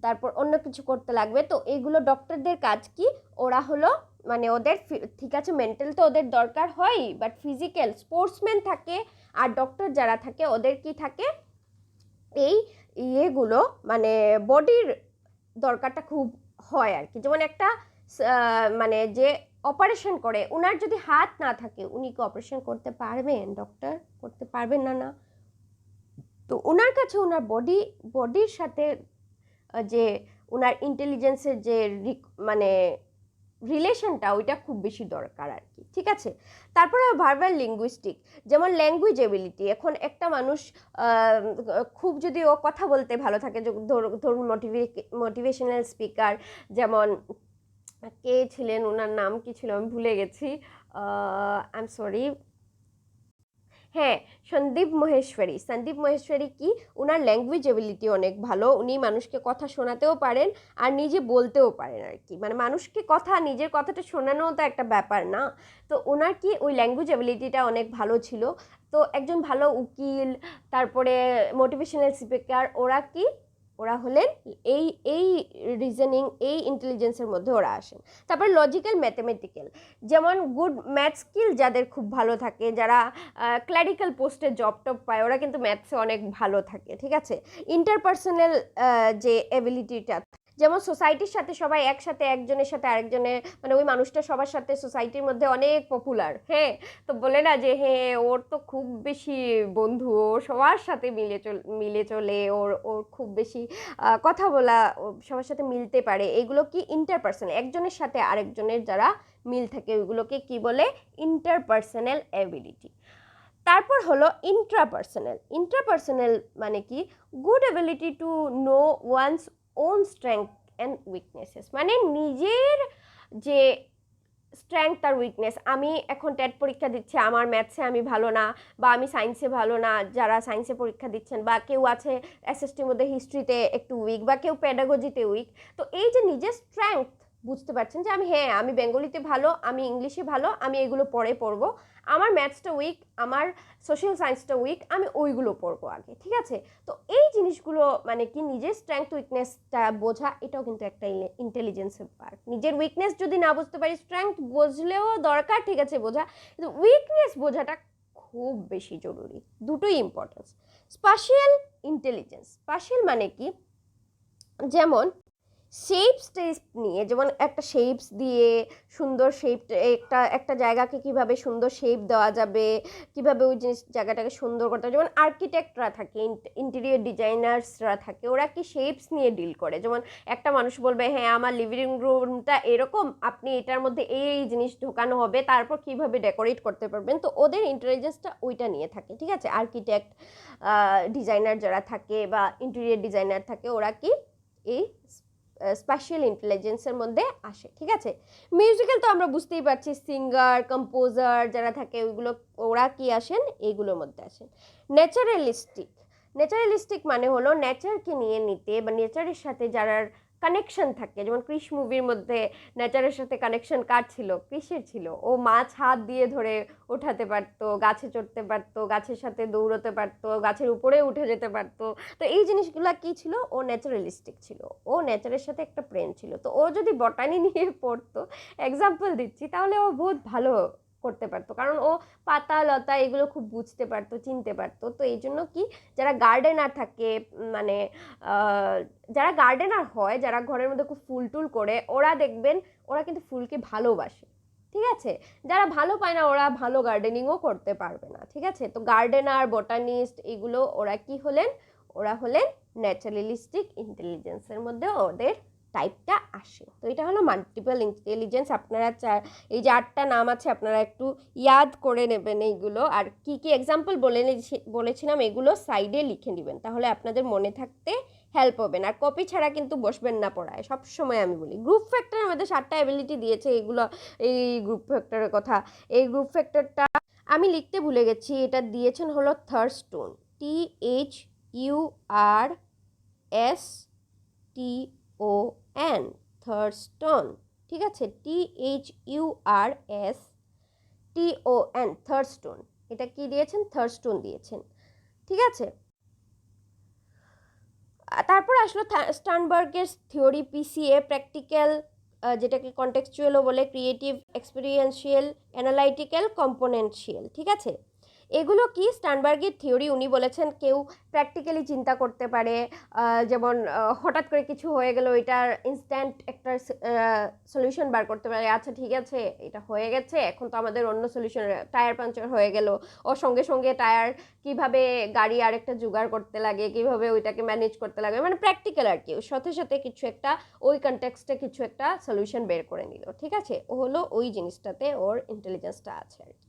তারপর অন্য কিছু করতে লাগবে। তো এইগুলো ডক্টরদের কাজ কি? ওরা হলো মানে ওদের ঠিক আছে মেন্টাল তো ওদের দরকার হয়, বাট ফিজিক্যাল স্পোর্টসম্যান থাকে, আর ডক্টর যারা থাকে ওদের কি থাকে? এই ইয়েগুলো মানে বডির দরকারটা খুব হয় আর কি। যেমন একটা মানে যে অপারেশন করে, ওনার যদি হাত না থাকে, উনি কি অপারেশন করতে পারবেন? ডক্টর করতে পারবেন না, না। তো ওনার কাছে ওনার বডির সাথে যে ওনার ইন্টেলিজেন্সের যে মানে রিলেশনটা, ওইটা খুব বেশি দরকার আর কি, ঠিক আছে? তারপরে ভার্বাল লিঙ্গুইস্টিক, যেমন ল্যাঙ্গুয়েজ এবিলিটি। এখন একটা মানুষ খুব যদি ও কথা বলতে ভালো থাকে, ধরুন মোটিভেশনাল স্পিকার, যেমন কে ছিলেন, ওনার নাম কি ছিল আমি ভুলে গেছি, আই এম সরি, হ্যাঁ, সন্দীপ মহেশ্বরী কি? ওনার ল্যাঙ্গুয়েজ এবিলিটি অনেক ভালো, উনি মানুষকে কথা শোনাতেও পারেন আর নিজে বলতেও পারেন আর কি, মানে মানুষকে কথা, নিজের কথাটা শোনানোও তো একটা ব্যাপার না। তো ওনার কি ওই ল্যাঙ্গুয়েজ এবিলিটিটা অনেক ভালো ছিল। তো একজন ভালো উকিল, তারপরে মোটিভেশনাল স্পিকার, ওরা হলেন এই রিজনিং, এই ইন্টেলিজেন্সের মধ্যে ওরা আসেন। তারপর লজিক্যাল ম্যাথমেটিক্যাল, যেমন গুড ম্যাথ স্কিল যাদের খুব ভালো থাকে, যারা ক্লারিক্যাল পোস্টে জব টপ পায়, ওরা কিন্তু ম্যাথসে অনেক ভালো থাকে, ঠিক আছে? ইন্টারপার্সোনাল যে এবিলিটিটা, যেমন সোসাইটির সাথে সবাই একসাথে, একজনের সাথে আরেকজনের, মানে ওই মানুষটা সবার সাথে সোসাইটির মধ্যে অনেক পপুলার, হ্যাঁ, তো বলে না যে হ্যাঁ ওর তো খুব বেশি বন্ধু, ও সবার সাথে মিলে চলে, ওর খুব বেশি কথা বলা, সবার সাথে মিলতে পারে, এগুলো কি? ইন্টারপার্সোনাল, একজনের সাথে আরেকজনের যারা মিল থাকে, ওইগুলোকে কি বলে? Interpersonal ability. তারপর হলো ইন্ট্রাপার্সোনাল মানে কি? Good ability to know one's own strength and weaknesses, মানে নিজের যে স্ট্রেংথ আর উইকনেস। আমি এখন টেট পরীক্ষা দিচ্ছি, আমার ম্যাথসে আমি ভালো না, বা আমি সায়েন্সে ভালো না, যারা সায়েন্সে পরীক্ষা দিচ্ছেন, বা কেউ আছে এসএসটির মধ্যে হিস্ট্রিতে একটু উইক, বা কেউ প্যাডাগজিতে উইক। তো এই যে নিজের স্ট্রেংথ বুঝতে পারছেন যে আমি বেঙ্গলিতে ভালো, আমি ইংলিশে ভালো, আমি এগুলো পরে পড়বো, আমার ম্যাথসটা উইক, আমার সোশ্যাল সায়েন্সটা উইক, আমি ওইগুলো পড়বো আগে, ঠিক আছে। তো এই জিনিসগুলো মানে কি নিজের স্ট্রেংথ উইকনেসটা বোঝা, এটাও কিন্তু একটা ইন্টেলিজেন্সের পার্ট। নিজের উইকনেস যদি না বুঝতে পারি, স্ট্রেংথ বুঝলেও দরকার, ঠিক আছে, বোঝা, কিন্তু উইকনেস বোঝাটা খুব বেশি জরুরি, দুটোই ইম্পর্টেন্স। স্পাশিয়াল ইন্টেলিজেন্স, স্পাশিয়াল মানে কি, যেমন শেপস টেস্ট নিয়ে, যেমন একটা শেপস দিয়ে সুন্দর শেপ, একটা জায়গাকে কিভাবে সুন্দর শেপ দেওয়া যাবে, কিভাবে ওই জিনিস জায়গাটাকে সুন্দর করতে হবে। যেমন আর্কিটেক্টরা থাকে, ইন্টেরিয়র ডিজাইনার্সরা থাকে, ওরা কি শেপস নিয়ে ডিল করে। যেমন একটা মানুষ বলবে হ্যাঁ আমার লিভিং রুমটা এরকম, আপনি এটার মধ্যে এই জিনিস ঢোকানো হবে, তারপর কিভাবে ডেকোরেট করতে পারবেন। তো ওদের ইন্টেলিজেন্সটা ওইটা নিয়ে থাকে, ঠিক আছে। আর্কিটেক্ট, ডিজাইনার যারা থাকে বা ইন্টেরিয়র ডিজাইনার থাকে, ওরা কি এই স্পেশাল ইন্টেলিজেন্সের মধ্যে আসে, ঠিক আছে। মিউজিক্যাল তো আমরা বুঝতেই পারছি, সিঙ্গার, কম্পোজার যারা থাকে ওইগুলো, ওরা কি আসেন, এইগুলোর মধ্যে আসেন। ন্যাচারালিস্টিক মানে হলো নেচারকে নিয়ে নিতে বা নেচারের সাথে যারা কানেকশন থাকে। যেমন ক্রিশ মুভির মধ্যে নেচারের সাথে কানেকশন কার ছিল, ক্রিশের ছিল। ও মাছ হাত দিয়ে ধরে ওঠাতে পারতো, গাছে চড়তে পারতো, গাছের সাথে দৌড়তে পারতো, গাছের উপরে উঠে যেতে পারতো। তো এই জিনিসগুলো কি ছিল, ও ন্যাচারালিস্টিক ছিল, ও নেচারের সাথে একটা প্রেম ছিল। তো ও যদি বটানি নিয়ে পড়তো, এক্সাম্পল দিচ্ছি, তাহলে ও বহুত ভালো করতে পারতো, কারণ ও পাতা লতা এগুলো খুব বুঝতে পারতো, চিনতে পারতো। তো এই জন্য কি, যারা গার্ডেনার থাকে, মানে যারা গার্ডেনার হয়, যারা ঘরের মধ্যে খুব ফুল টুল করে, ওরা দেখবেন ওরা কিন্তু ফুলকে ভালোবাসে, ঠিক আছে। যারা ভালো পায় না, ওরা ভালো গার্ডেনিংও করতে পারবে না, ঠিক আছে। তো গার্ডেনার, বোটানিস্ট, এগুলো ওরা কি হলেন, ওরা হলেন ন্যাচারালিস্টিক ইন্টেলিজেন্সের মধ্যে ওদের টাইপটা আসে। তো এটা হলো মাল্টিপল ইন্টেলিজেন্স। আপনারা এই যে 8টা নাম আছে, আপনারা একটু ইয়াদ করে নেবেন এইগুলো, আর কি কি এক্সাম্পল বলেছিলাম এগুলো সাইডে লিখে নেবেন, তাহলে আপনাদের মনে থাকতে হেল্প হবে না। আর কপি ছাড়া কিন্তু বসবেন না পড়ায়, সবসময় আমি বলি। গ্রুপ ফ্যাক্টরের মধ্যে 7টা অ্যাবিলিটি দিয়েছে, এগুলো এই গ্রুপ ফ্যাক্টরের কথা। এই গ্রুপ ফ্যাক্টরটা আমি লিখতে ভুলে গেছি, এটা দিয়েছেন হলো থার্স্টোন, THURSTON, থার্স্টন, ঠিক আছে, THURSTON, থার্স্টোন। এটা কি দিয়েছেন, থার্স্টোন দিয়েছেন, ঠিক আছে। তারপর আসলো স্টার্নবার্গের থিওরি, PCA, প্র্যাকটিক্যাল, যেটাকে কন্টেক্সচুয়ালও বলে, ক্রিয়েটিভ, এক্সপেরিয়েন্সিয়াল, অ্যানালাইটিক্যাল, কম্পোনেন্সিয়াল, ঠিক আছে। এগুলো কি স্টার্নবার্গের থিওরি। উনি বলেছেন কেউ প্র্যাকটিক্যালি চিন্তা করতে পারে, যেমন হঠাৎ করে কিছু হয়ে গেল, এটার ইনস্ট্যান্ট একটা সলিউশন বার করতে পারে। আচ্ছা ঠিক আছে, এটা হয়ে গেছে, এখন তো আমাদের অন্য সলিউশন, টায়ার পাঞ্চার হয়ে গেল, ওর সঙ্গে সঙ্গে টায়ার কিভাবে গাড়ি আরেকটা জোগাড় করতে লাগে, কিভাবে ওইটাকে ম্যানেজ করতে লাগে, মানে প্র্যাকটিক্যাল আর কি। সাথে সাথে কিছু একটা ওই কনটেক্সটে কিছু একটা সলিউশন বের করে নিল, ঠিক আছে। ও হলো ওই জিনিসটাতে ওর ইন্টেলিজেন্সটা আছে আর কি।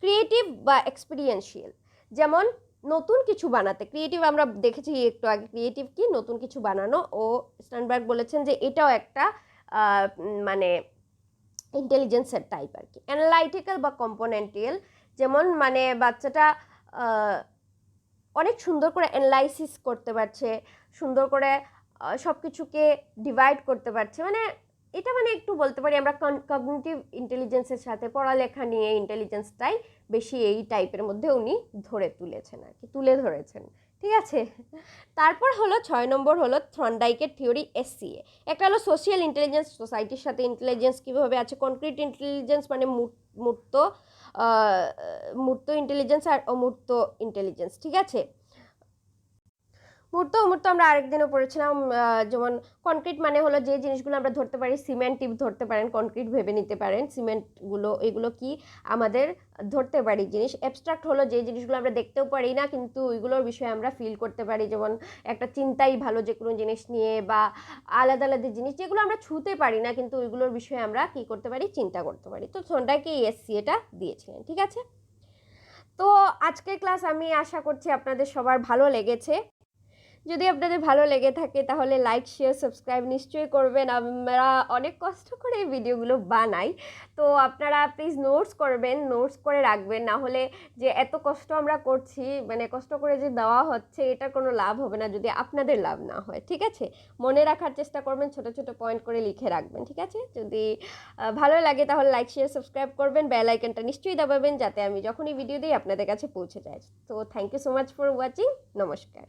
ক্রিয়েটিভ বা এক্সপেরিয়েন্সিয়াল, যেমন নতুন কিছু বানাতে, ক্রিয়েটিভ আমরা দেখেছি একটু আগে, ক্রিয়েটিভ কি নতুন কিছু বানানো। ও স্টার্নবার্গ বলেছেন যে এটাও একটা মানে ইন্টেলিজেন্সের টাইপ আর কি। অ্যানালাইটিক্যাল বা কম্পোনেন্টিয়াল, যেমন মানে বাচ্চাটা অনেক সুন্দর করে অ্যানালাইসিস করতে পারছে, সুন্দর করে সব কিছুকে ডিভাইড করতে পারছে, মানে এটা মানে একটু বলতে পারি আমরা কগনিটিভ ইন্টেলিজেন্সের সাথে পড়ালেখা নিয়ে ইন্টেলিজেন্সটাই বেশি এই টাইপের মধ্যে উনি তুলেছেন আর কি, তুলে ধরেছেন, ঠিক আছে। তারপর হলো 6 নম্বর হলো থর্নডাইকের থিওরি, SCA। একটা হলো সোশিয়াল ইন্টেলিজেন্স, সোসাইটির সাথে ইন্টেলিজেন্স কীভাবে আছে। কনক্রিট ইন্টেলিজেন্স মানে মূর্ত ইন্টেলিজেন্স আর অমূর্ত ইন্টেলিজেন্স, ঠিক আছে। মূর্ত আমরা আরেকদিনও পড়েছিলাম। যেমন কনক্রিট মানে হলো যে জিনিসগুলো আমরা ধরতে পারি, সিমেন্ট টিপ ধরতে পারেন, কনক্রিট ভেবে নিতে পারেন, সিমেন্টগুলো এগুলো কি আমাদের ধরতে পারি জিনিস। অ্যাবস্ট্রাক্ট হলো যে জিনিসগুলো আমরা দেখতেও পারি না, কিন্তু ওইগুলোর বিষয়ে আমরা ফিল করতে পারি, যেমন একটা চিন্তাই ভালো যে কোনো জিনিস নিয়ে, বা আলাদা আলাদা জিনিস যেগুলো আমরা ছুঁতে পারি না, কিন্তু ওইগুলোর বিষয়ে আমরা কি করতে পারি, চিন্তা করতে পারি। তো সন্ধ্যাকে SCA দিয়েছিলেন, ঠিক আছে। তো আজকের ক্লাস আমি আশা করছি আপনাদের সবার ভালো লেগেছে। যদি আপনাদের ভালো লেগে থাকে তাহলে লাইক শেয়ার সাবস্ক্রাইব নিশ্চয়ই করবেন। আমরা অনেক কষ্ট করে এই ভিডিওগুলো বানাই, তো আপনারা প্লিজ নোটস করবেন, নোটস করে রাখবেন, না হলে যে এত কষ্ট আমরা করছি, মানে কষ্ট করে যে দেওয়া হচ্ছে এটার কোনো লাভ হবে না যদি আপনাদের লাভ না হয়, ঠিক আছে? মনে রাখার চেষ্টা করবেন, ছোট ছোট পয়েন্ট করে লিখে রাখবেন, ঠিক আছে? যদি ভালো লাগে তাহলে লাইক শেয়ার সাবস্ক্রাইব করবেন, বেল আইকনটা নিশ্চয়ই দাবাবেন যাতে আমি যখনই ভিডিও দিই আপনাদের কাছে পৌঁছে যায়। তো thank you so much for watching. নমস্কার।